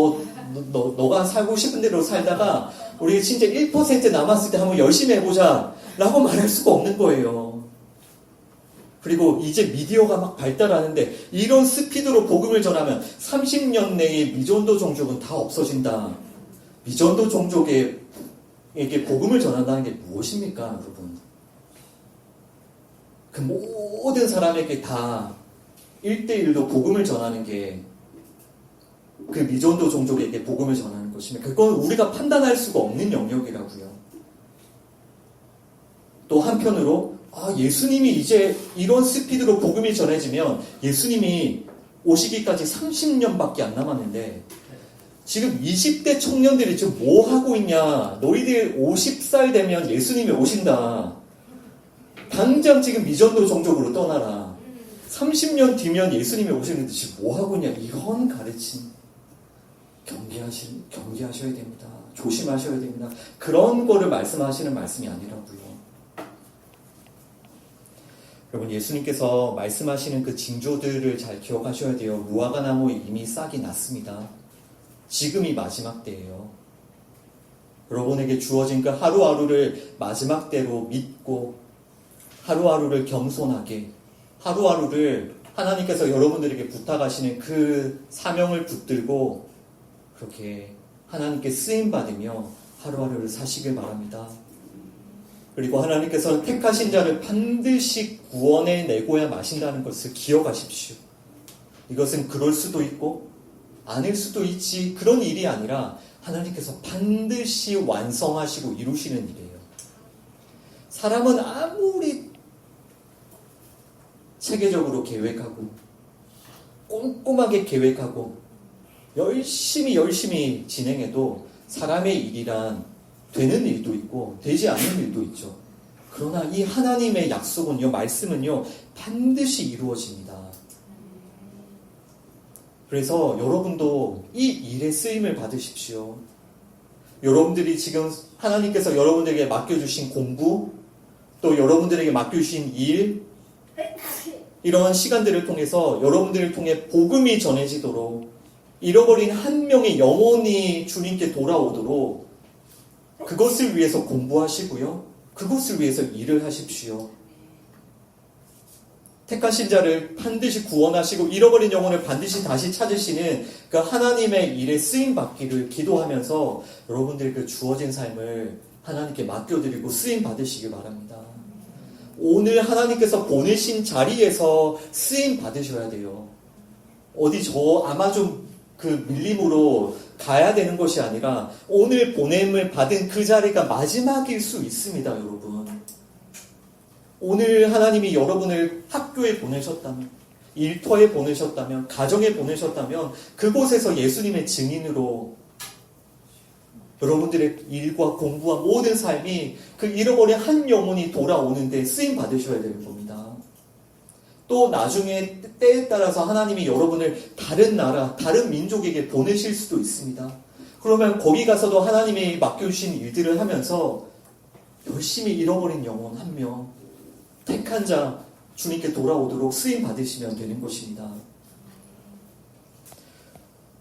너가 살고 싶은 대로 살다가 우리 진짜 1% 남았을 때 한번 열심히 해보자 라고 말할 수가 없는 거예요. 그리고 이제 미디어가 막 발달하는데 이런 스피드로 복음을 전하면 30년 내에 미전도 종족은 다 없어진다. 미전도 종족에게 복음을 전한다는 게 무엇입니까, 여러분? 그 모든 사람에게 다 1대1로 복음을 전하는 게 그 미전도 종족에게 복음을 전하는 것입니다. 그건 우리가 판단할 수가 없는 영역이라고요. 또 한편으로 예수님이 이제 이런 스피드로 복음이 전해지면 예수님이 오시기까지 30년밖에 안 남았는데 지금 20대 청년들이 지금 뭐 하고 있냐? 너희들 50살 되면 예수님이 오신다. 당장 지금 미전도 종족으로 떠나라. 30년 뒤면 예수님이 오시는데 지금 뭐 하고 있냐? 이런 가르침. 경계하셔야 됩니다. 조심하셔야 됩니다. 그런 거를 말씀하시는 말씀이 아니라고요. 여러분, 예수님께서 말씀하시는 그 징조들을 잘 기억하셔야 돼요. 무화과 나무에 이미 싹이 났습니다. 지금이 마지막 때예요. 여러분에게 주어진 그 하루하루를 마지막 때로 믿고 하루하루를 겸손하게 하루하루를 하나님께서 여러분들에게 부탁하시는 그 사명을 붙들고 그렇게 하나님께 쓰임받으며 하루하루를 사시길 바랍니다. 그리고 하나님께서는 택하신 자를 반드시 구원해 내고야 마신다는 것을 기억하십시오. 이것은 그럴 수도 있고 아닐 수도 있지 그런 일이 아니라 하나님께서 반드시 완성하시고 이루시는 일이에요. 사람은 아무리 체계적으로 계획하고 꼼꼼하게 계획하고 열심히 진행해도 사람의 일이란 되는 일도 있고 되지 않는 일도 있죠. 그러나 이 하나님의 약속은요, 말씀은요, 반드시 이루어집니다. 그래서 여러분도 이 일에 쓰임을 받으십시오. 여러분들이 지금 하나님께서 여러분들에게 맡겨주신 공부, 또 여러분들에게 맡겨주신 일, 이러한 시간들을 통해서 여러분들을 통해 복음이 전해지도록 잃어버린 한 명의 영혼이 주님께 돌아오도록 그것을 위해서 공부하시고요. 그것을 위해서 일을 하십시오. 택하신 자를 반드시 구원하시고 잃어버린 영혼을 반드시 다시 찾으시는 그 하나님의 일에 쓰임받기를 기도하면서 여러분들의 그 주어진 삶을 하나님께 맡겨드리고 쓰임받으시기 바랍니다. 오늘 하나님께서 보내신 자리에서 쓰임받으셔야 돼요. 어디 아마 좀 그 밀림으로 가야 되는 것이 아니라 오늘 보냄을 받은 그 자리가 마지막일 수 있습니다, 여러분. 오늘 하나님이 여러분을 학교에 보내셨다면, 일터에 보내셨다면, 가정에 보내셨다면 그곳에서 예수님의 증인으로 여러분들의 일과 공부와 모든 삶이 그 잃어버린 한 영혼이 돌아오는데 쓰임 받으셔야 되는 겁니다. 또 나중에 때에 따라서 하나님이 여러분을 다른 나라, 다른 민족에게 보내실 수도 있습니다. 그러면 거기 가서도 하나님이 맡겨주신 일들을 하면서 열심히 잃어버린 영혼 한 명, 택한 자 주님께 돌아오도록 쓰임 받으시면 되는 것입니다.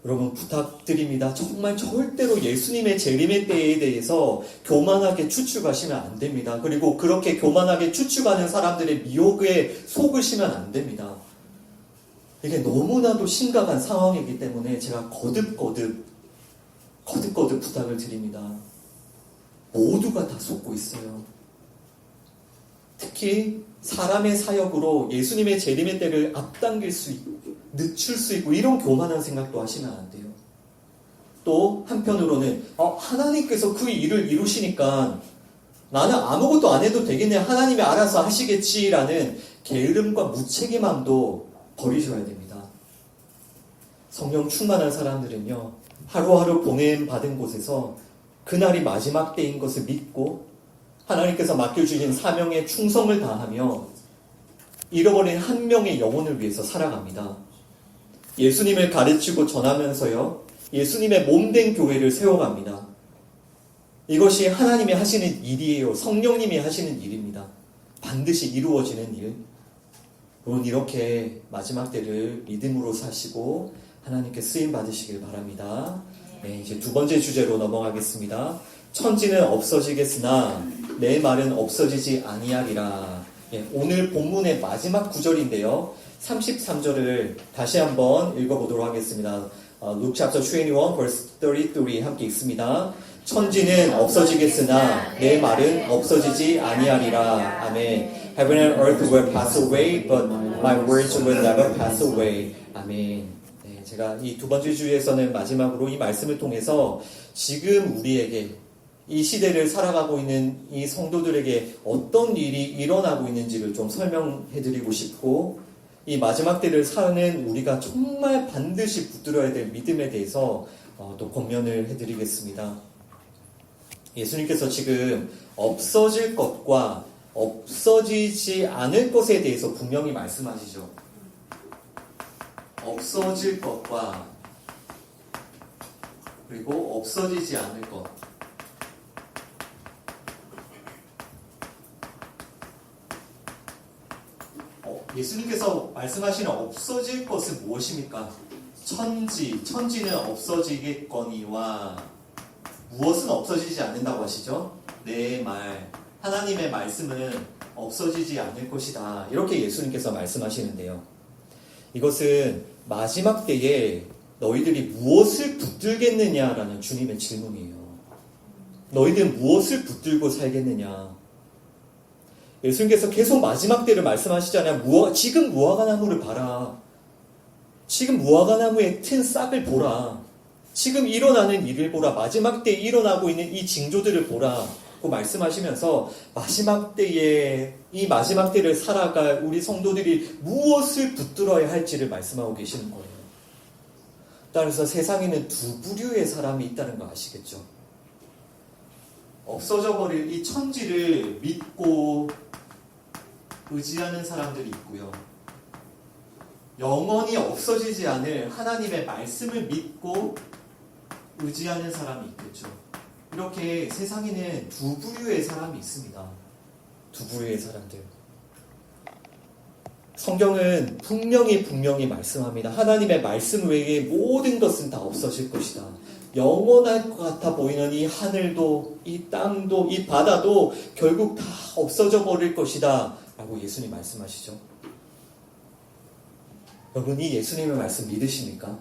여러분 부탁드립니다. 정말 절대로 예수님의 재림의 때에 대해서 교만하게 추측하시면 안 됩니다. 그리고 그렇게 교만하게 추측하는 사람들의 미혹에 속으시면 안 됩니다. 이게 너무나도 심각한 상황이기 때문에 제가 거듭거듭 부탁을 드립니다. 모두가 다 속고 있어요. 특히 사람의 사역으로 예수님의 재림의 때를 앞당길 수 있고 늦출 수 있고 이런 교만한 생각도 하시면 안 돼요. 또 한편으로는 하나님께서 그 일을 이루시니까 나는 아무것도 안 해도 되겠네, 하나님이 알아서 하시겠지라는 게으름과 무책임함도 버리셔야 됩니다. 성령 충만한 사람들은요, 하루하루 보냄 받은 곳에서 그날이 마지막 때인 것을 믿고 하나님께서 맡겨주신 사명에 충성을 다하며 잃어버린 한 명의 영혼을 위해서 살아갑니다. 예수님을 가르치고 전하면서요, 예수님의 몸된 교회를 세워갑니다. 이것이 하나님이 하시는 일이에요. 성령님이 하시는 일입니다. 반드시 이루어지는 일. 여러분 이렇게 마지막 때를 믿음으로 사시고 하나님께 쓰임 받으시길 바랍니다. 네, 이제 두 번째 주제로 넘어가겠습니다. 천지는 없어지겠으나 내 말은 없어지지 아니하리라. 오늘 본문의 마지막 구절인데요. 33절을 다시 한번 읽어보도록 하겠습니다. Luke chapter 21 verse 33 함께 읽습니다. 천지는 없어지겠으나 내 말은 없어지지 아니하리라. 아멘. Heaven and earth will pass away, but my words will never pass away. 아멘. 네, 제가 이 두 번째 주에서는 마지막으로 이 말씀을 통해서 지금 우리에게 이 시대를 살아가고 있는 이 성도들에게 어떤 일이 일어나고 있는지를 좀 설명해드리고 싶고, 이 마지막 때를 사는 우리가 정말 반드시 붙들어야 될 믿음에 대해서 또 권면을 해드리겠습니다. 예수님께서 지금 없어질 것과 없어지지 않을 것에 대해서 분명히 말씀하시죠. 없어질 것과 그리고 없어지지 않을 것. 예수님께서 말씀하시는 없어질 것은 무엇입니까? 천지는 없어지겠거니와 무엇은 없어지지 않는다고 하시죠? 내 말, 하나님의 말씀은 없어지지 않을 것이다. 이렇게 예수님께서 말씀하시는데요. 이것은 마지막 때에 너희들이 무엇을 붙들겠느냐라는 주님의 질문이에요. 너희들 무엇을 붙들고 살겠느냐? 예수님께서 계속 마지막 때를 말씀하시잖아요. 지금 무화과나무를 봐라. 지금 무화과나무의 튼 싹을 보라. 지금 일어나는 일을 보라. 마지막 때에 일어나고 있는 이 징조들을 보라. 고 말씀하시면서 마지막 때에 이 마지막 때를 살아갈 우리 성도들이 무엇을 붙들어야 할지를 말씀하고 계시는 거예요. 따라서 세상에는 두 부류의 사람이 있다는 거 아시겠죠? 없어져 버릴 이 천지를 믿고 의지하는 사람들이 있고요. 영원히 없어지지 않을 하나님의 말씀을 믿고 의지하는 사람이 있겠죠. 이렇게 세상에는 두 부류의 사람이 있습니다. 두 부류의 사람들. 성경은 분명히 말씀합니다. 하나님의 말씀 외에 모든 것은 다 없어질 것이다. 영원할 것 같아 보이는 이 하늘도, 이 땅도, 이 바다도 결국 다 없어져 버릴 것이다. 라고 예수님 말씀하시죠. 여러분, 이 예수님의 말씀 믿으십니까?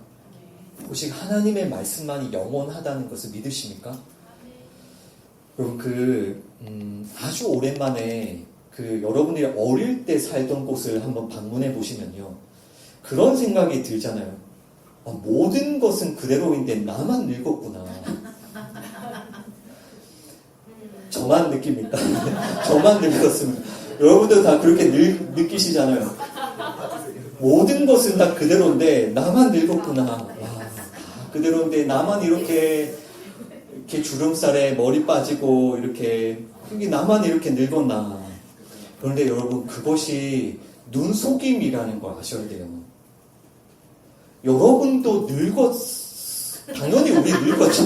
오직 하나님의 말씀만이 영원하다는 것을 믿으십니까? 여러분, 아주 오랜만에 여러분들이 어릴 때 살던 곳을 한번 방문해 보시면요. 그런 생각이 들잖아요. 모든 것은 그대로인데 나만 늙었구나. 저만 느낍니까? 저만 늙었습니다. 여러분들 다 그렇게 느끼시잖아요. 모든 것은 다 그대로인데 나만 늙었구나. 와, 그대로인데 나만 이렇게 주름살에 머리 빠지고 이렇게 나만 이렇게 늙었나. 그런데 여러분, 그것이 눈속임이라는 걸 아셔야 돼요. 여러분도 당연히 우리 늙었죠.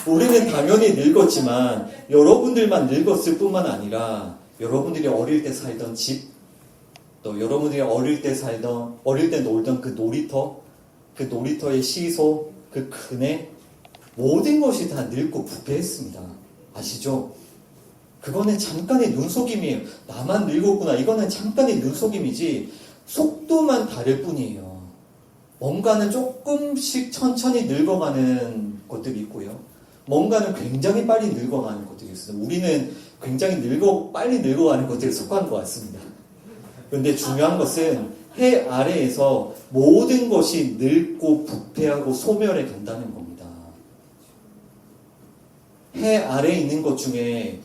우리는 당연히 늙었지만 여러분들만 늙었을 뿐만 아니라 여러분들이 어릴 때 살던 집, 또 여러분들이 어릴 때 놀던 그 놀이터, 그 놀이터의 시소, 그 그네, 모든 것이 다 늙고 부패했습니다. 아시죠? 그거는 잠깐의 눈속임이에요. 나만 늙었구나. 이거는 잠깐의 눈속임이지 속도만 다를 뿐이에요. 뭔가는 조금씩 천천히 늙어가는 것들이 있고요. 뭔가는 굉장히 빨리 늙어가는 것들이 있어요. 우리는 굉장히 빨리 늙어가는 것들에 속한 것 같습니다. 그런데 중요한 것은 해 아래에서 모든 것이 늙고 부패하고 소멸해 간다는 겁니다. 해 아래에 있는 것 중에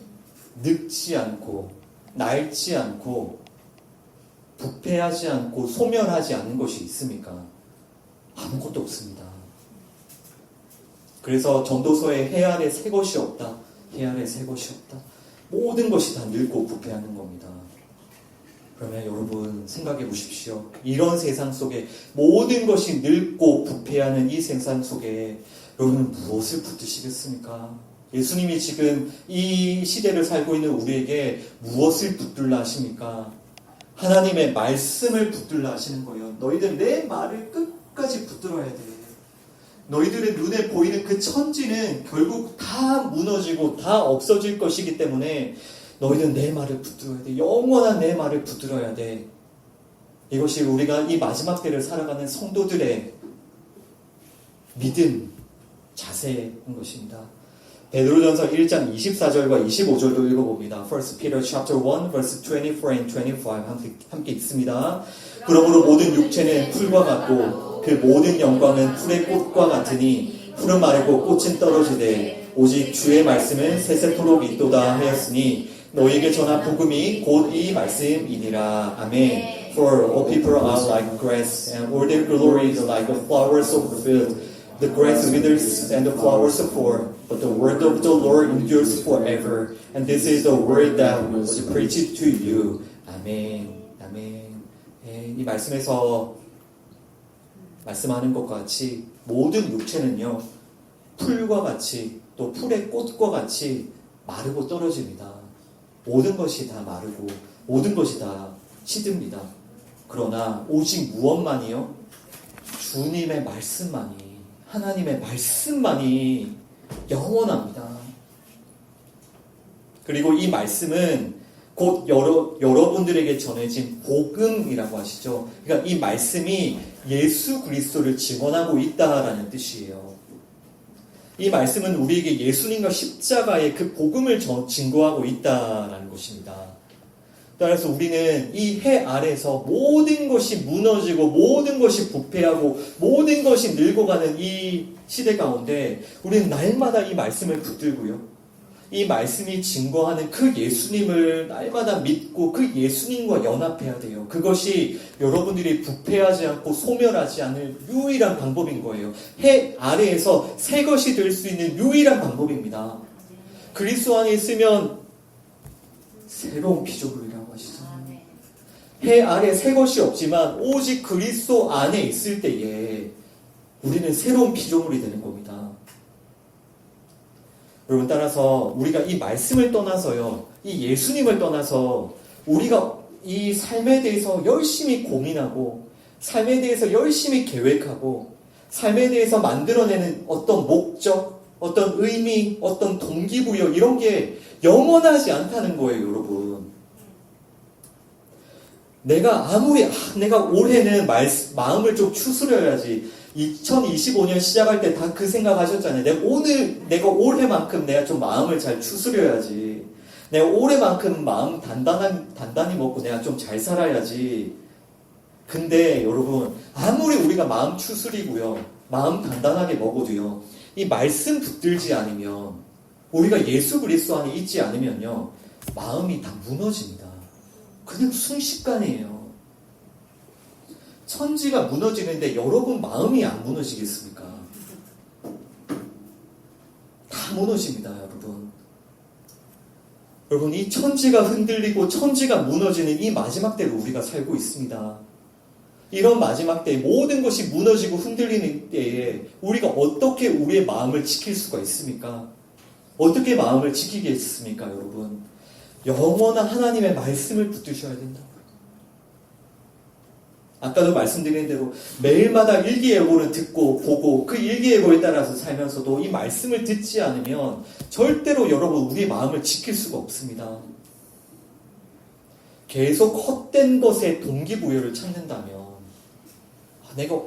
늙지 않고 낡지 않고 부패하지 않고 소멸하지 않는 것이 있습니까? 아무것도 없습니다. 그래서 전도서에 해 아래 새 것이 없다. 해 아래 새 것이 없다. 모든 것이 다 늙고 부패하는 겁니다. 그러면 여러분 생각해 보십시오. 이런 세상 속에 모든 것이 늙고 부패하는 이 세상 속에 여러분은 무엇을 붙드시겠습니까? 예수님이 지금 이 시대를 살고 있는 우리에게 무엇을 붙들라 하십니까? 하나님의 말씀을 붙들라 하시는 거예요. 너희들 내 말을 끝까지 붙들어야 돼. 너희들의 눈에 보이는 그 천지는 결국 다 무너지고 다 없어질 것이기 때문에 너희들 내 말을 붙들어야 돼. 영원한 내 말을 붙들어야 돼. 이것이 우리가 이 마지막 때를 살아가는 성도들의 믿음, 자세인 것입니다. 베드로전서 1장 24절과 25절도 읽어봅니다. 1 Peter chapter 1 verse 24 and 25 함께 읽습니다. 그러므로 모든 육체는 풀과 같고 그 모든 영광은 풀의 꽃과 같으니 풀은 마르고 꽃은 떨어지되 오직 주의 말씀은 세세토록 있도다 하였으니 너희에게 전한 복음이 곧 이 말씀이니라. 아멘. For all people are like grass and all their glory is like the flowers of the field. The grass withers and the flowers fall, but the word of the Lord endures forever. And this is the word that was preached to you. 아멘. 아멘. 이 말씀에서 말씀하는 것과 같이 모든 육체는요, 풀과 같이 또 풀의 꽃과 같이 마르고 떨어집니다. 모든 것이 다 마르고 모든 것이 다 시듭니다. 그러나 오직 무엇만이요? 주님의 말씀만이, 하나님의 말씀만이 영원합니다. 그리고 이 말씀은 곧 여러분들에게 전해진 복음이라고 하시죠. 그러니까 이 말씀이 예수 그리스도를 증언하고 있다라는 뜻이에요. 이 말씀은 우리에게 예수님과 십자가의 그 복음을 증거하고 있다라는 것입니다. 따라서 우리는 이 해 아래에서 모든 것이 무너지고 모든 것이 부패하고 모든 것이 늙어가는 이 시대 가운데 우리는 날마다 이 말씀을 붙들고요. 이 말씀이 증거하는 그 예수님을 날마다 믿고 그 예수님과 연합해야 돼요. 그것이 여러분들이 부패하지 않고 소멸하지 않을 유일한 방법인 거예요. 해 아래에서 새 것이 될 수 있는 유일한 방법입니다. 그리스도 안에 있으면 새로운 피조물이라고 하시죠. 해 아래 새 것이 없지만 오직 그리스도 안에 있을 때에 우리는 새로운 피조물이 되는 겁니다. 여러분, 따라서 우리가 이 말씀을 떠나서요, 이 예수님을 떠나서 우리가 이 삶에 대해서 열심히 고민하고 삶에 대해서 열심히 계획하고 삶에 대해서 만들어내는 어떤 목적, 어떤 의미, 어떤 동기부여 이런 게 영원하지 않다는 거예요, 여러분. 내가 아무리 내가 올해는 마음을 좀 추스려야지. 2025년 시작할 때 다 그 생각하셨잖아요. 내가 올해만큼 내가 좀 마음을 잘 추스려야지. 내가 올해만큼 마음 단단히 먹고 내가 좀 잘 살아야지. 근데 여러분, 아무리 우리가 마음 추스리고요, 마음 단단하게 먹어도요, 이 말씀 붙들지 않으면, 우리가 예수 그리스도 안에 있지 않으면요, 마음이 다 무너집니다. 그냥 순식간이에요. 천지가 무너지는데 여러분 마음이 안 무너지겠습니까? 다 무너집니다, 여러분. 여러분, 이 천지가 흔들리고 천지가 무너지는 이 마지막 때를 우리가 살고 있습니다. 이런 마지막 때에 모든 것이 무너지고 흔들리는 때에 우리가 어떻게 우리의 마음을 지킬 수가 있습니까? 어떻게 마음을 지키겠습니까, 여러분? 영원한 하나님의 말씀을 붙드셔야 된다고요. 아까도 말씀드린 대로 매일마다 일기예보를 듣고 보고 그 일기예보에 따라서 살면서도 이 말씀을 듣지 않으면 절대로 여러분 우리의 마음을 지킬 수가 없습니다. 계속 헛된 것에 동기부여를 찾는다면 내가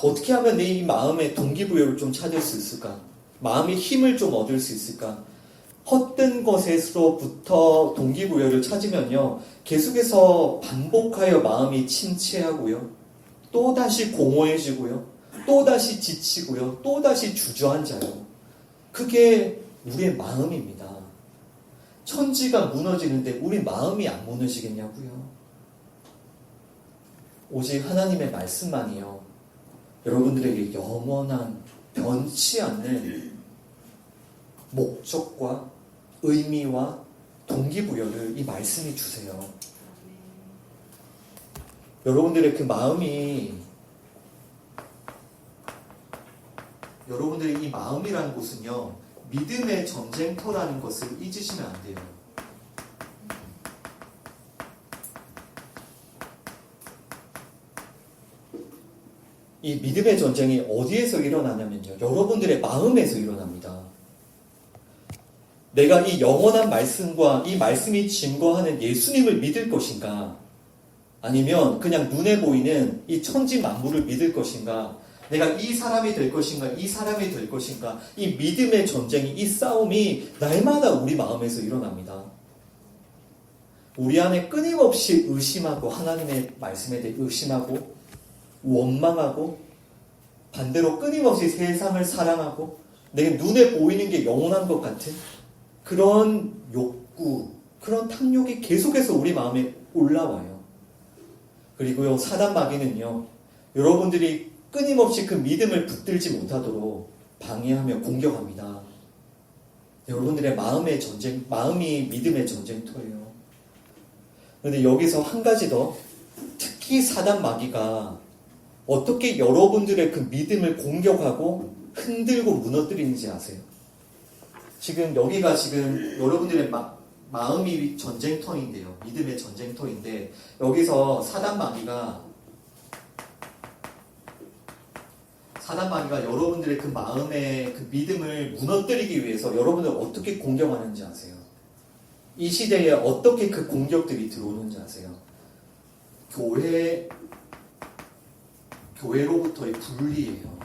어떻게 하면 내 이 마음의 동기부여를 좀 찾을 수 있을까? 마음의 힘을 좀 얻을 수 있을까? 헛된 것에서부터 동기부여를 찾으면요, 계속해서 반복하여 마음이 침체하고요, 또다시 공허해지고요, 또다시 지치고요, 또다시 주저앉아요. 그게 우리의 마음입니다. 천지가 무너지는데 우리 마음이 안 무너지겠냐고요. 오직 하나님의 말씀만이요, 여러분들에게 영원한 변치 않는 목적과 의미와 동기부여를 이 말씀이 주세요. 여러분들의 그 마음이, 여러분들의 이 마음이라는 곳은요, 믿음의 전쟁터라는 것을 잊으시면 안 돼요. 이 믿음의 전쟁이 어디에서 일어나냐면요. 여러분들의 마음에서 일어납니다. 내가 이 영원한 말씀과 이 말씀이 증거하는 예수님을 믿을 것인가? 아니면 그냥 눈에 보이는 이 천지 만물을 믿을 것인가? 내가 이 사람이 될 것인가? 이 사람이 될 것인가? 이 믿음의 전쟁이, 이 싸움이 날마다 우리 마음에서 일어납니다. 우리 안에 끊임없이 의심하고 하나님의 말씀에 대해 의심하고 원망하고 반대로 끊임없이 세상을 사랑하고 내게 눈에 보이는 게 영원한 것 같은 그런 욕구, 그런 탐욕이 계속해서 우리 마음에 올라와요. 그리고요, 사단 마귀는요, 여러분들이 끊임없이 그 믿음을 붙들지 못하도록 방해하며 공격합니다. 여러분들의 마음의 전쟁, 마음이 믿음의 전쟁터예요. 그런데 여기서 한 가지 더, 특히 사단 마귀가 어떻게 여러분들의 그 믿음을 공격하고 흔들고 무너뜨리는지 아세요? 지금 여기가 지금 여러분들의 마음이 전쟁터인데요. 믿음의 전쟁터인데 여기서 사단 마귀가 여러분들의 그 마음의 그 믿음을 무너뜨리기 위해서 여러분을 어떻게 공격하는지 아세요? 이 시대에 어떻게 그 공격들이 들어오는지 아세요? 교회로부터의 분리예요.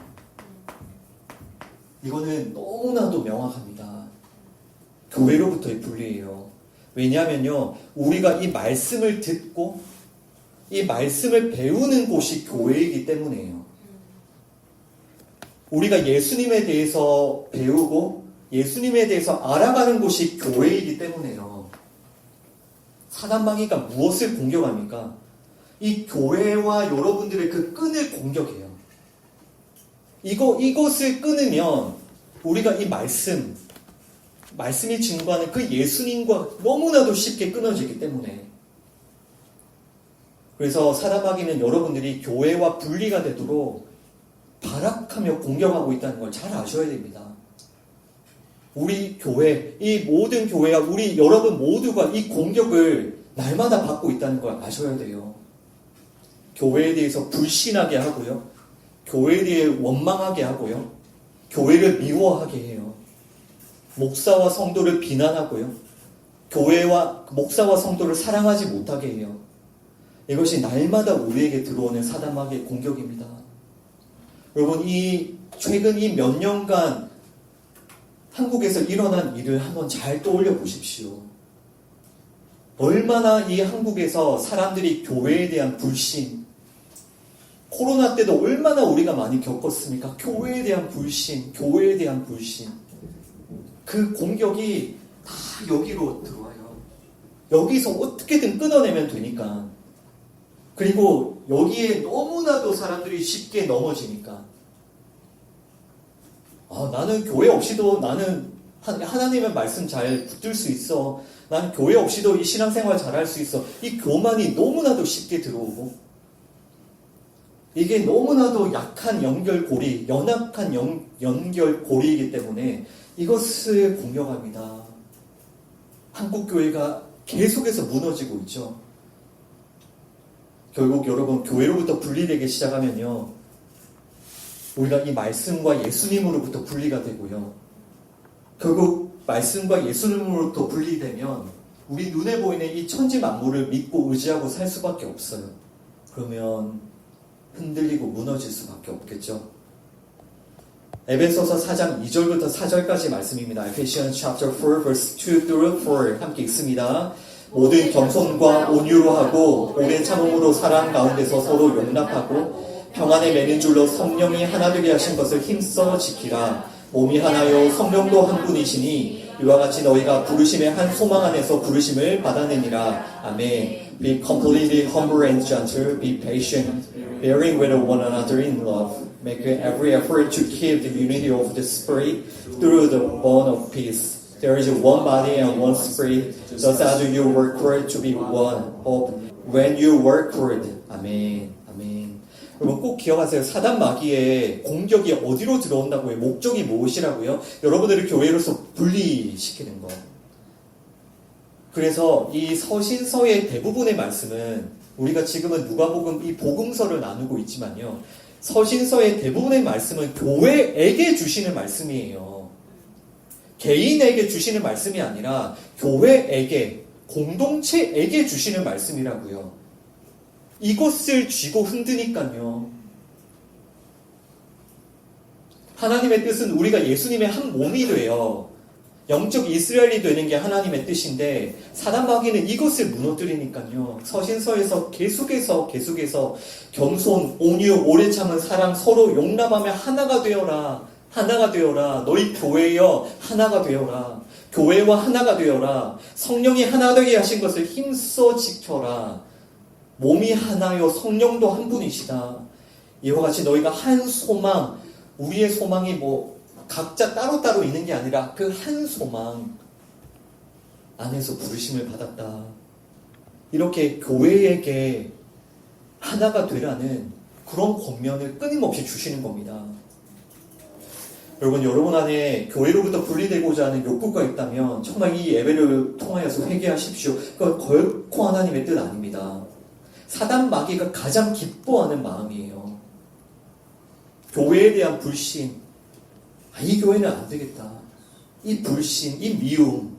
이거는 너무나도 명확합니다. 교회로부터의 분리예요. 왜냐하면요, 우리가 이 말씀을 듣고 이 말씀을 배우는 곳이 교회이기 때문이에요. 우리가 예수님에 대해서 배우고 예수님에 대해서 알아가는 곳이 교회이기 때문에요. 사단 마귀가 무엇을 공격합니까? 이 교회와 여러분들의 그 끈을 공격해요. 이것을 끊으면 우리가 이 말씀이 증거하는 그 예수님과 너무나도 쉽게 끊어지기 때문에 그래서 사단 마귀는 여러분들이 교회와 분리가 되도록 발악하며 공격하고 있다는 걸 잘 아셔야 됩니다. 우리 교회, 이 모든 교회와 우리 여러분 모두가 이 공격을 날마다 받고 있다는 걸 아셔야 돼요. 교회에 대해서 불신하게 하고요. 교회에 대해 원망하게 하고요. 교회를 미워하게 해요. 목사와 성도를 비난하고요. 교회와 목사와 성도를 사랑하지 못하게 해요. 이것이 날마다 우리에게 들어오는 사단 마귀의 공격입니다. 여러분, 최근 이 몇 년간 한국에서 일어난 일을 한번 잘 떠올려 보십시오. 얼마나 이 한국에서 사람들이 교회에 대한 불신, 코로나 때도 얼마나 우리가 많이 겪었습니까? 교회에 대한 불신, 교회에 대한 불신. 그 공격이 다 여기로 들어와요. 여기서 어떻게든 끊어내면 되니까. 그리고 여기에 너무나도 사람들이 쉽게 넘어지니까. 나는 교회 없이도 나는 하나님의 말씀 잘 붙들 수 있어. 나는 교회 없이도 이 신앙생활 잘할 수 있어. 이 교만이 너무나도 쉽게 들어오고 이게 너무나도 약한 연결고리, 연약한 연결고리이기 때문에 이것을 공격합니다. 한국교회가 계속해서 무너지고 있죠. 결국 여러분 교회로부터 분리되기 시작하면요. 우리가 이 말씀과 예수님으로부터 분리가 되고요. 결국 말씀과 예수님으로부터 분리되면 우리 눈에 보이는 이 천지 만물을 믿고 의지하고 살 수밖에 없어요. 그러면 흔들리고 무너질 수밖에 없겠죠. 에베소서 4장 2절부터 4절까지 말씀입니다. Ephesians chapter 4 verse 2 through 4 함께 읽습니다. 모든 겸손과 온유로 하고 오랜 참음으로 사랑 가운데서 서로 용납하고 평안에 매는 줄로 성령이 하나 되게 하신 것을 힘써 지키라. 몸이 하나요 성령도 한 분이시니 이와 같이 너희가 부르심의 한 소망 안에서 부르심을 받아내니라. 아멘. Be completely humble and gentle. Be patient, bearing with one another in love. Make every effort to keep the unity of the Spirit through the bond of peace. There is one body and one Spirit, just as you were called to be one hope when you were called. 아멘. 아멘. 여러분 꼭 기억하세요. 사단 마귀의 공격이 어디로 들어온다고요? 목적이 무엇이라고요? 여러분들을 교회로서 분리시키는 거. 그래서 이 서신서의 대부분의 말씀은 우리가 지금은 누가복음 이 복음서를 나누고 있지만요. 서신서의 대부분의 말씀은 교회에게 주시는 말씀이에요. 개인에게 주시는 말씀이 아니라 교회에게, 공동체에게 주시는 말씀이라고요. 이것을 쥐고 흔드니까요. 하나님의 뜻은 우리가 예수님의 한 몸이 돼요. 영적 이스라엘이 되는 게 하나님의 뜻인데 사단 마귀는 이것을 무너뜨리니까요. 서신서에서 계속해서 겸손, 온유, 오래 참은 사랑, 서로 용납하며 하나가 되어라. 하나가 되어라. 너희 교회여 하나가 되어라. 교회와 하나가 되어라. 성령이 하나 되게 하신 것을 힘써 지켜라. 몸이 하나요 성령도 한 분이시다. 이와 같이 너희가 한 소망, 우리의 소망이 각자 따로따로 있는 게 아니라 그 한 소망 안에서 부르심을 받았다. 이렇게 교회에게 하나가 되라는 그런 권면을 끊임없이 주시는 겁니다. 여러분 안에 교회로부터 분리되고자 하는 욕구가 있다면 정말 이 예배를 통하여서 회개하십시오. 그건 결코 하나님의 뜻 아닙니다. 사단 마귀가 가장 기뻐하는 마음이에요. 교회에 대한 불신, 이 교회는 안 되겠다. 이 불신, 이 미움,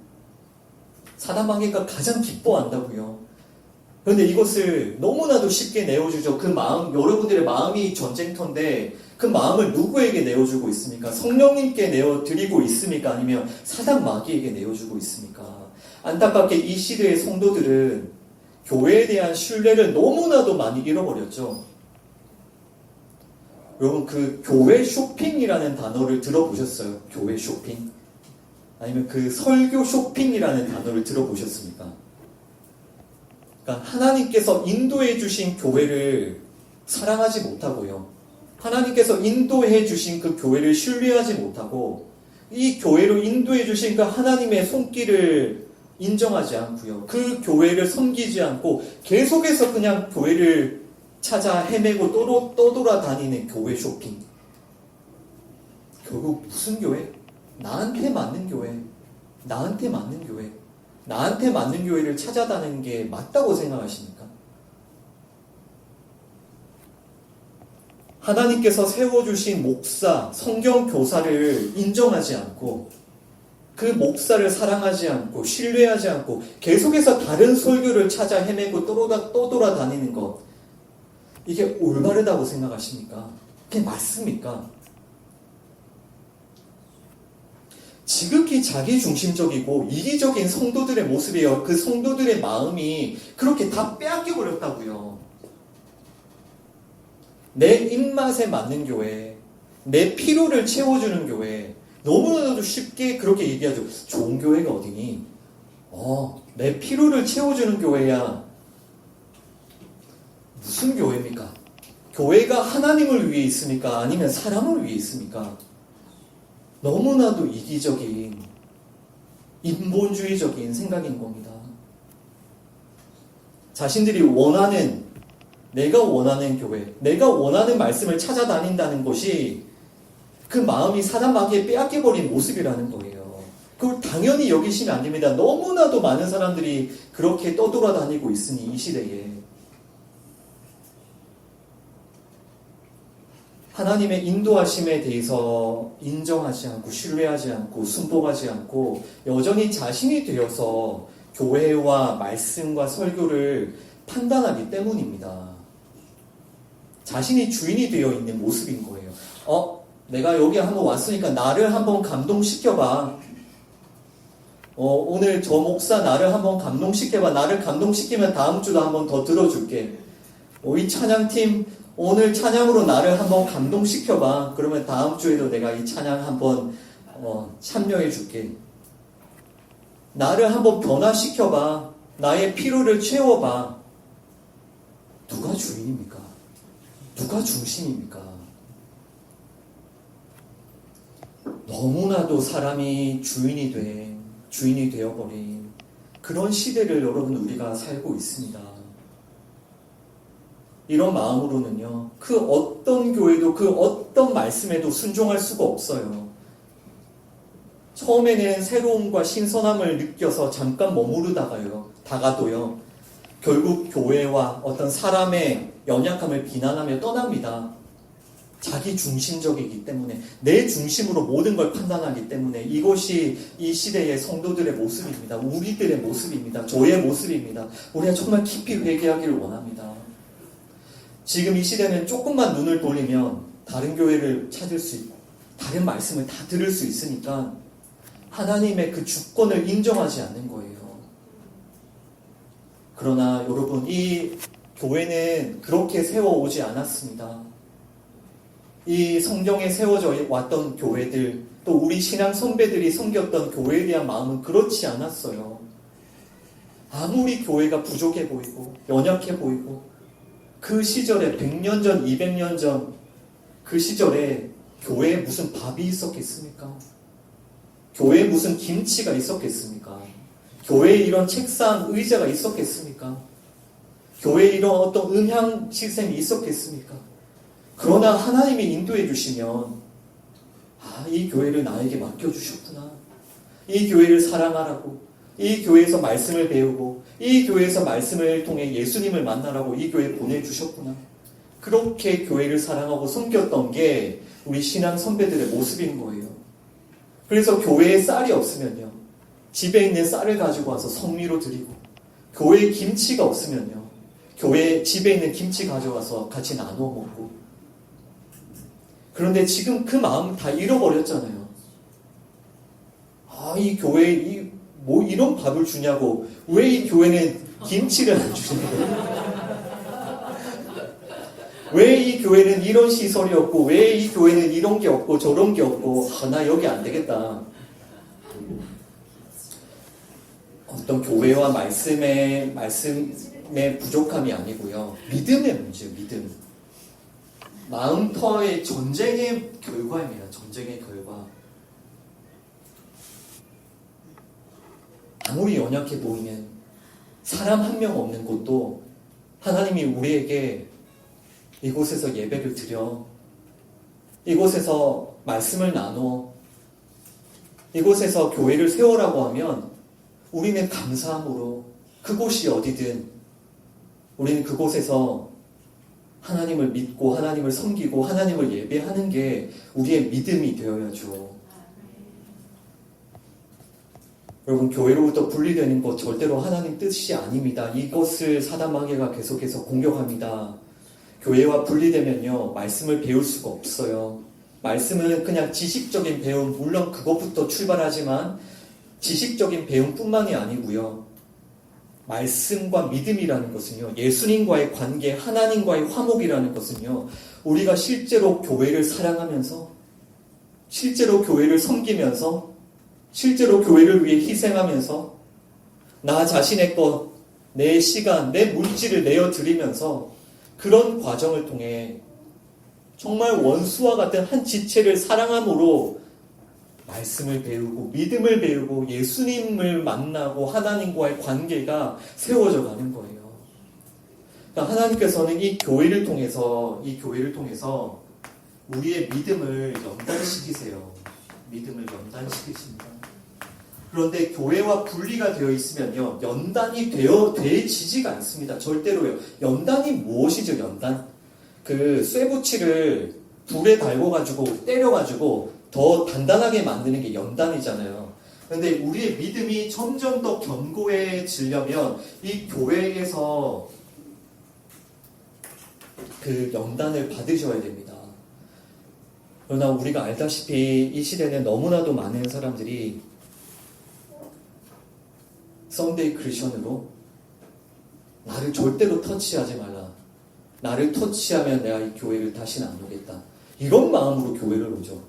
사단 마귀가 가장 기뻐한다고요. 그런데 이것을 너무나도 쉽게 내어주죠. 그 마음, 여러분들의 마음이 전쟁터인데 그 마음을 누구에게 내어주고 있습니까? 성령님께 내어드리고 있습니까? 아니면 사단 마귀에게 내어주고 있습니까? 안타깝게 이 시대의 성도들은 교회에 대한 신뢰를 너무나도 많이 잃어버렸죠. 여러분 그 교회 쇼핑이라는 단어를 들어보셨어요? 교회 쇼핑? 아니면 그 설교 쇼핑이라는 단어를 들어보셨습니까? 그러니까 하나님께서 인도해 주신 교회를 사랑하지 못하고요. 하나님께서 인도해 주신 그 교회를 신뢰하지 못하고 이 교회로 인도해 주신 그 하나님의 손길을 인정하지 않고요. 그 교회를 섬기지 않고 계속해서 그냥 교회를 찾아 헤매고 떠돌아다니는 교회 쇼핑. 결국 무슨 교회? 나한테 맞는 교회. 나한테 맞는 교회. 나한테 맞는 교회를 찾아다니는 게 맞다고 생각하십니까? 하나님께서 세워주신 목사, 성경 교사를 인정하지 않고 그 목사를 사랑하지 않고 신뢰하지 않고 계속해서 다른 설교를 찾아 헤매고 떠돌아다니는 것, 이게 올바르다고 생각하십니까? 그게 맞습니까? 지극히 자기중심적이고 이기적인 성도들의 모습이에요. 그 성도들의 마음이 그렇게 다 빼앗겨버렸다고요. 내 입맛에 맞는 교회, 내 필요를 채워주는 교회, 너무나도 쉽게 그렇게 얘기하죠. 좋은 교회가 어디니? 내 필요를 채워주는 교회야. 무슨 교회입니까? 교회가 하나님을 위해 있습니까? 아니면 사람을 위해 있습니까? 너무나도 이기적인, 인본주의적인 생각인 겁니다. 자신들이 원하는, 내가 원하는 교회, 내가 원하는 말씀을 찾아다닌다는 것이 그 마음이 사단 마귀에 빼앗겨버린 모습이라는 거예요. 그걸 당연히 여기시면 안 됩니다. 너무나도 많은 사람들이 그렇게 떠돌아다니고 있으니 이 시대에. 하나님의 인도하심에 대해서 인정하지 않고 신뢰하지 않고 순복하지 않고 여전히 자신이 되어서 교회와 말씀과 설교를 판단하기 때문입니다. 자신이 주인이 되어 있는 모습인 거예요. 내가 여기 한번 왔으니까 나를 한번 감동시켜봐. 오늘 저 목사 나를 한번 감동시켜봐. 나를 감동시키면 다음 주도 한번 더 들어줄게. 이 찬양팀 오늘 찬양으로 나를 한번 감동시켜봐. 그러면 다음 주에도 내가 이 찬양 한번 참여해 줄게. 나를 한번 변화시켜봐. 나의 필요를 채워봐. 누가 주인입니까? 누가 중심입니까? 너무나도 사람이 주인이 되어버린 그런 시대를 여러분 우리가 살고 있습니다. 이런 마음으로는요, 그 어떤 교회도 그 어떤 말씀에도 순종할 수가 없어요. 처음에는 새로움과 신선함을 느껴서 잠깐 머무르다가요, 다가도요, 결국 교회와 어떤 사람의 연약함을 비난하며 떠납니다. 자기 중심적이기 때문에, 내 중심으로 모든 걸 판단하기 때문에 이것이 이 시대의 성도들의 모습입니다. 우리들의 모습입니다. 저의 모습입니다. 우리가 정말 깊이 회개하기를 원합니다. 지금 이 시대는 조금만 눈을 돌리면 다른 교회를 찾을 수 있고 다른 말씀을 다 들을 수 있으니까 하나님의 그 주권을 인정하지 않는 거예요. 그러나 여러분, 이 교회는 그렇게 세워오지 않았습니다. 이 성경에 세워져 왔던 교회들, 또 우리 신앙 선배들이 섬겼던 교회에 대한 마음은 그렇지 않았어요. 아무리 교회가 부족해 보이고 연약해 보이고 그 시절에 100년 전, 200년 전 그 시절에 교회에 무슨 밥이 있었겠습니까? 교회에 무슨 김치가 있었겠습니까? 교회에 이런 책상, 의자가 있었겠습니까? 교회에 이런 어떤 음향 시스템이 있었겠습니까? 그러나 하나님이 인도해 주시면, 이 교회를 나에게 맡겨주셨구나. 이 교회를 사랑하라고, 이 교회에서 말씀을 배우고, 이 교회에서 말씀을 통해 예수님을 만나라고 이 교회에 보내주셨구나. 그렇게 교회를 사랑하고 섬겼던 게 우리 신앙 선배들의 모습인 거예요. 그래서 교회에 쌀이 없으면요, 집에 있는 쌀을 가지고 와서 성미로 드리고, 교회에 김치가 없으면요, 교회 집에 있는 김치 가져와서 같이 나눠 먹고. 그런데 지금 그 마음 다 잃어버렸잖아요. 이 교회에 뭐 이런 밥을 주냐고, 왜 이 교회는 김치를 안 주냐고, 왜 이 교회는 이런 시설이 없고, 왜 이 교회는 이런 게 없고 저런 게 없고, 나 여기 안 되겠다. 어떤 교회와 말씀의 부족함이 아니고요, 믿음의 문제예요. 믿음. 마음터의 전쟁의 결과입니다. 전쟁의 결과. 아무리 연약해 보이면, 사람 한 명 없는 곳도 하나님이 우리에게 이곳에서 예배를 드려, 이곳에서 말씀을 나눠, 이곳에서 교회를 세우라고 하면 우리는 감사함으로, 그곳이 어디든 우리는 그곳에서 하나님을 믿고 하나님을 섬기고 하나님을 예배하는 게 우리의 믿음이 되어야죠. 여러분, 교회로부터 분리되는 것 절대로 하나님 뜻이 아닙니다. 이것을 사단 마귀가 계속해서 공격합니다. 교회와 분리되면요, 말씀을 배울 수가 없어요. 말씀은 그냥 지식적인 배움, 물론 그것부터 출발하지만 지식적인 배움뿐만이 아니고요, 말씀과 믿음이라는 것은요, 예수님과의 관계, 하나님과의 화목이라는 것은요, 우리가 실제로 교회를 사랑하면서, 실제로 교회를 섬기면서, 실제로 교회를 위해 희생하면서, 나 자신의 것, 내 시간, 내 물질을 내어드리면서 그런 과정을 통해 정말 원수와 같은 한 지체를 사랑함으로 말씀을 배우고 믿음을 배우고 예수님을 만나고 하나님과의 관계가 세워져 가는 거예요. 그러니까 하나님께서는 이 교회를 통해서 우리의 믿음을 연단시키세요. 믿음을 연단시키십니다. 그런데 교회와 분리가 되어 있으면요, 연단이 되지지가 않습니다. 절대로요. 연단이 무엇이죠? 연단? 그 쇠붙이를 불에 달궈가지고 때려가지고 더 단단하게 만드는 게 연단이잖아요. 그런데 우리의 믿음이 점점 더 견고해지려면 이 교회에서 그 연단을 받으셔야 됩니다. 그러나 우리가 알다시피 이 시대는 너무나도 많은 사람들이 썬데이 크리스천으로 나를 절대로 터치하지 말라, 나를 터치하면 내가 이 교회를 다시는 안 오겠다, 이런 마음으로 교회를 오죠.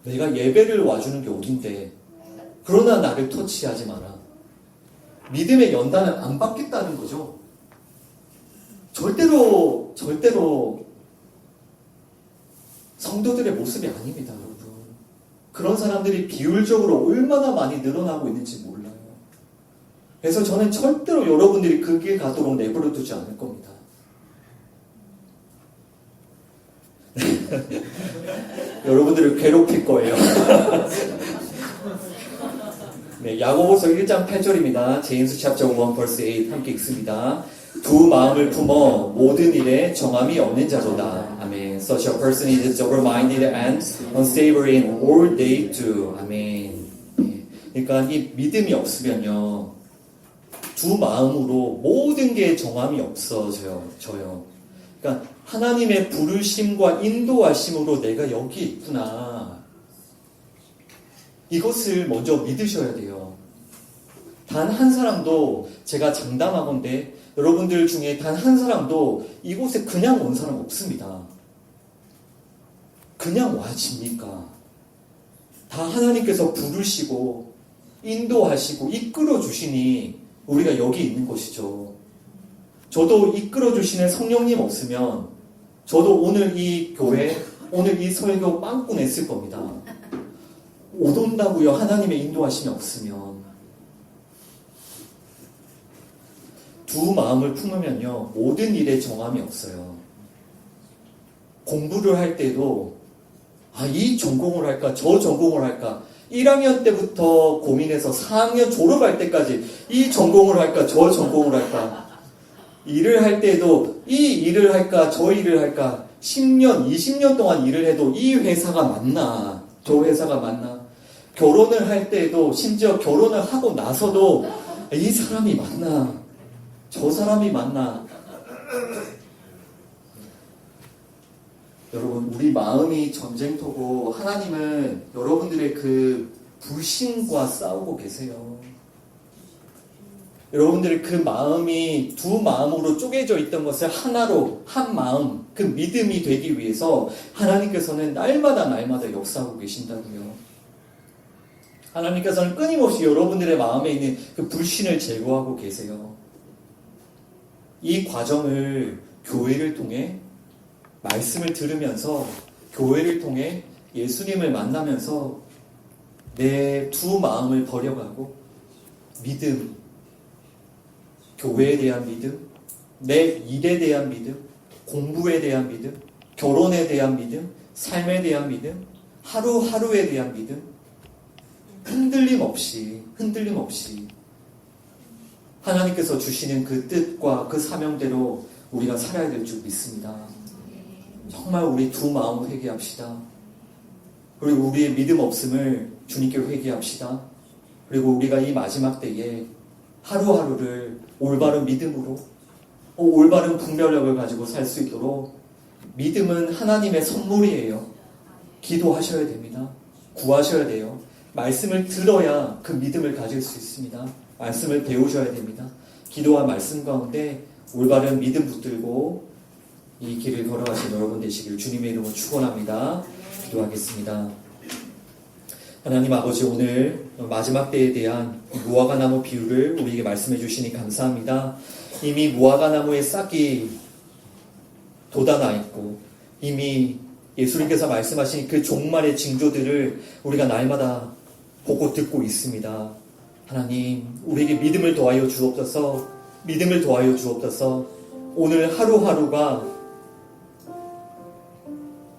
내가 예배를 와주는 게 어딘데, 그러나 나를 터치하지 마라. 믿음의 연단을 안 받겠다는 거죠. 절대로 성도들의 모습이 아닙니다, 여러분. 그런 사람들이 비율적으로 얼마나 많이 늘어나고 있는지 몰라요. 그래서 저는 절대로 여러분들이 그 길 가도록 내버려 두지 않을 겁니다. 여러분들을 괴롭힐 거예요. 네, 야고보서 1장 8절입니다. 제임스 chapter 1 verse 8 함께 읽습니다. 두 마음을 품어 모든 일에 정함이 없는 자로다. 아멘. Such a person is sober-minded and unstable in all they do. 아멘. 네, 그러니까 이 믿음이 없으면요, 두 마음으로 모든 게 정함이 없어져요. 그러니까 하나님의 부르심과 인도하심으로 내가 여기 있구나. 이것을 먼저 믿으셔야 돼요. 단 한 사람도, 제가 장담하건대 여러분들 중에 단 한 사람도 이곳에 그냥 온 사람 없습니다. 그냥 와집니까? 다 하나님께서 부르시고 인도하시고 이끌어 주시니 우리가 여기 있는 것이죠. 저도 이끌어 주시는 성령님 없으면 저도 오늘 이 교회, 오늘 이 설교 빵꾸 냈을 겁니다. 못 온다고요. 하나님의 인도하심이 없으면. 두 마음을 품으면요, 모든 일에 정함이 없어요. 공부를 할 때도 이 전공을 할까 저 전공을 할까 1학년 때부터 고민해서 4학년 졸업할 때까지 이 전공을 할까 저 전공을 할까, 일을 할 때도 이 일을 할까 저 일을 할까, 10년 20년 동안 일을 해도 이 회사가 맞나 저 회사가 맞나, 결혼을 할 때도 심지어 결혼을 하고 나서도 이 사람이 맞나 저 사람이 맞나. 여러분, 우리 마음이 전쟁터고 하나님은 여러분들의 그 불신과 싸우고 계세요. 여러분들의 그 마음이 두 마음으로 쪼개져 있던 것을 하나로, 한 마음, 그 믿음이 되기 위해서 하나님께서는 날마다 역사하고 계신다고요. 하나님께서는 끊임없이 여러분들의 마음에 있는 그 불신을 제거하고 계세요. 이 과정을 교회를 통해, 말씀을 들으면서, 교회를 통해 예수님을 만나면서 내 두 마음을 버려가고 믿음, 교회에 대한 믿음, 내 일에 대한 믿음, 공부에 대한 믿음, 결혼에 대한 믿음, 삶에 대한 믿음, 하루하루에 대한 믿음, 흔들림 없이 하나님께서 주시는 그 뜻과 그 사명대로 우리가 살아야 될 줄 믿습니다. 정말 우리 두 마음 회개합시다. 그리고 우리의 믿음 없음을 주님께 회개합시다. 그리고 우리가 이 마지막 때에 하루하루를 올바른 믿음으로, 올바른 분별력을 가지고 살 수 있도록, 믿음은 하나님의 선물이에요. 기도하셔야 됩니다. 구하셔야 돼요. 말씀을 들어야 그 믿음을 가질 수 있습니다. 말씀을 배우셔야 됩니다. 기도와 말씀 가운데 올바른 믿음 붙들고 이 길을 걸어가신 여러분 되시길 주님의 이름으로 축원합니다. 기도하겠습니다. 하나님 아버지, 오늘 마지막 때에 대한 무화과나무 비유를 우리에게 말씀해 주시니 감사합니다. 이미 무화과나무의 싹이 돋아나 있고 이미 예수님께서 말씀하신 그 종말의 징조들을 우리가 날마다 보고 듣고 있습니다. 하나님, 우리에게 믿음을 더하여 주옵소서. 믿음을 더하여 주옵소서. 오늘 하루하루가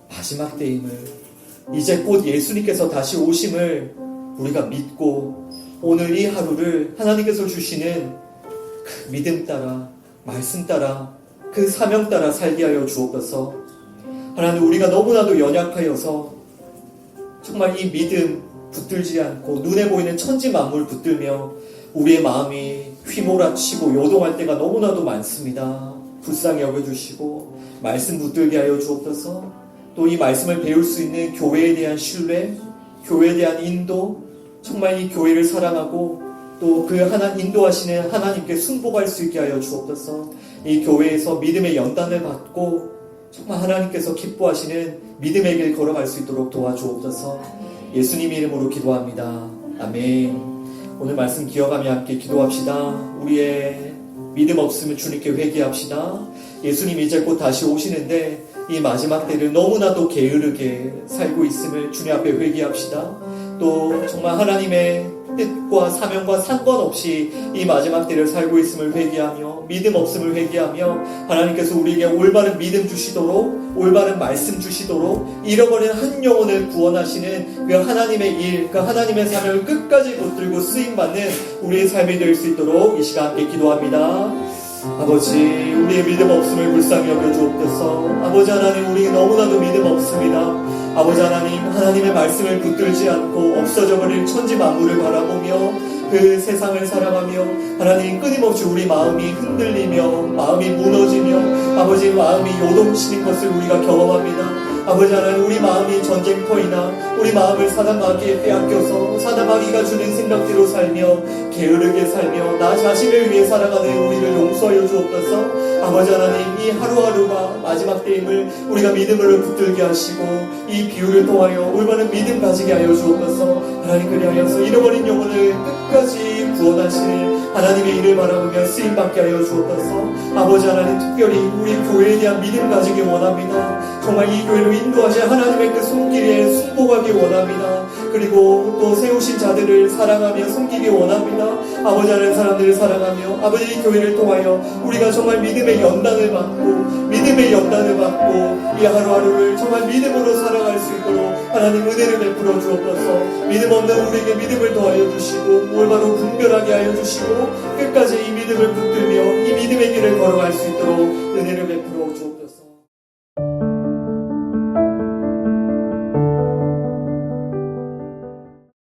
마지막 때임을, 이제 곧 예수님께서 다시 오심을 우리가 믿고 오늘 이 하루를 하나님께서 주시는 그 믿음 따라, 말씀 따라, 그 사명 따라 살게 하여 주옵소서. 하나님, 우리가 너무나도 연약하여서 정말 이 믿음 붙들지 않고 눈에 보이는 천지 만물 붙들며 우리의 마음이 휘몰아치고 요동할 때가 너무나도 많습니다. 불쌍히 여겨주시고 말씀 붙들게 하여 주옵소서. 또 이 말씀을 배울 수 있는 교회에 대한 신뢰, 교회에 대한 인도, 정말 이 교회를 사랑하고 또 그 인도하시는 하나님께 순복할 수 있게 하여 주옵소서. 이 교회에서 믿음의 연단을 받고 정말 하나님께서 기뻐하시는 믿음의 길 걸어갈 수 있도록 도와주옵소서. 예수님 이름으로 기도합니다. 아멘. 오늘 말씀 기억하며 함께 기도합시다. 우리의 믿음 없음을 주님께 회개합시다. 예수님 이제 곧 다시 오시는데 이 마지막 때를 너무나도 게으르게 살고 있음을 주님 앞에 회개합시다. 또 정말 하나님의 뜻과 사명과 상관없이 이 마지막 때를 살고 있음을 회개하며 믿음 없음을 회개하며 하나님께서 우리에게 올바른 믿음 주시도록 올바른 말씀 주시도록 잃어버린 한 영혼을 구원하시는 그 하나님의 일, 그 하나님의 사명을 끝까지 붙들고 쓰임받는 우리의 삶이 될 수 있도록 이 시간 함께 기도합니다. 아버지, 우리의 믿음 없음을 불쌍히 여겨 주옵소서. 아버지 하나님, 우리 너무나도 믿음 없습니다. 아버지 하나님, 하나님의 말씀을 붙들지 않고 없어져버릴 천지 만물을 바라보며 그 세상을 살아가며 하나님 끊임없이 우리 마음이 흔들리며 마음이 무너지며 아버지 마음이 요동치는 것을 우리가 경험합니다. 아버지 하나님, 우리 마음이 전쟁터이나 우리 마음을 사단마귀에 빼앗겨서 사단마귀가 주는 생각대로 살며 게으르게 살며 나 자신을 위해 살아가는 우리를 용서하여 주옵소서. 아버지 하나님, 이 하루하루가 마지막 때임을 우리가 믿음으로 붙들게 하시고 이 비유를 통하여 올바른 믿음 가지게 하여 주옵소서. 하나님, 그리하여서 잃어버린 영혼을 끝까지 구원하시는 하나님의 일을 바라보며 쓰임받게 하여 주옵소서. 아버지 하나님, 특별히 우리 교회에 대한 믿음 가지기 원합니다. 정말 이 교회로 인도하신 하나님의 그 손길에 순복하기 원합니다. 그리고 또 세우신 자들을 사랑하며 섬기기 원합니다. 아버지 하나님, 사람들을 사랑하며 아버지 이 교회를 통하여 우리가 정말 믿음의 연단을 받고 이 하루하루를 정말 믿음으로 살아갈 수 있도록 하나님 은혜를 베풀어 주옵소서. 믿음 없는 우리에게 믿음을 더하여 주시고 올바로 분별하게 하여 주시고 끝까지 이 믿음을 붙들며 이 믿음의 길을 걸어갈 수 있도록 은혜를 베풀어 주옵소서.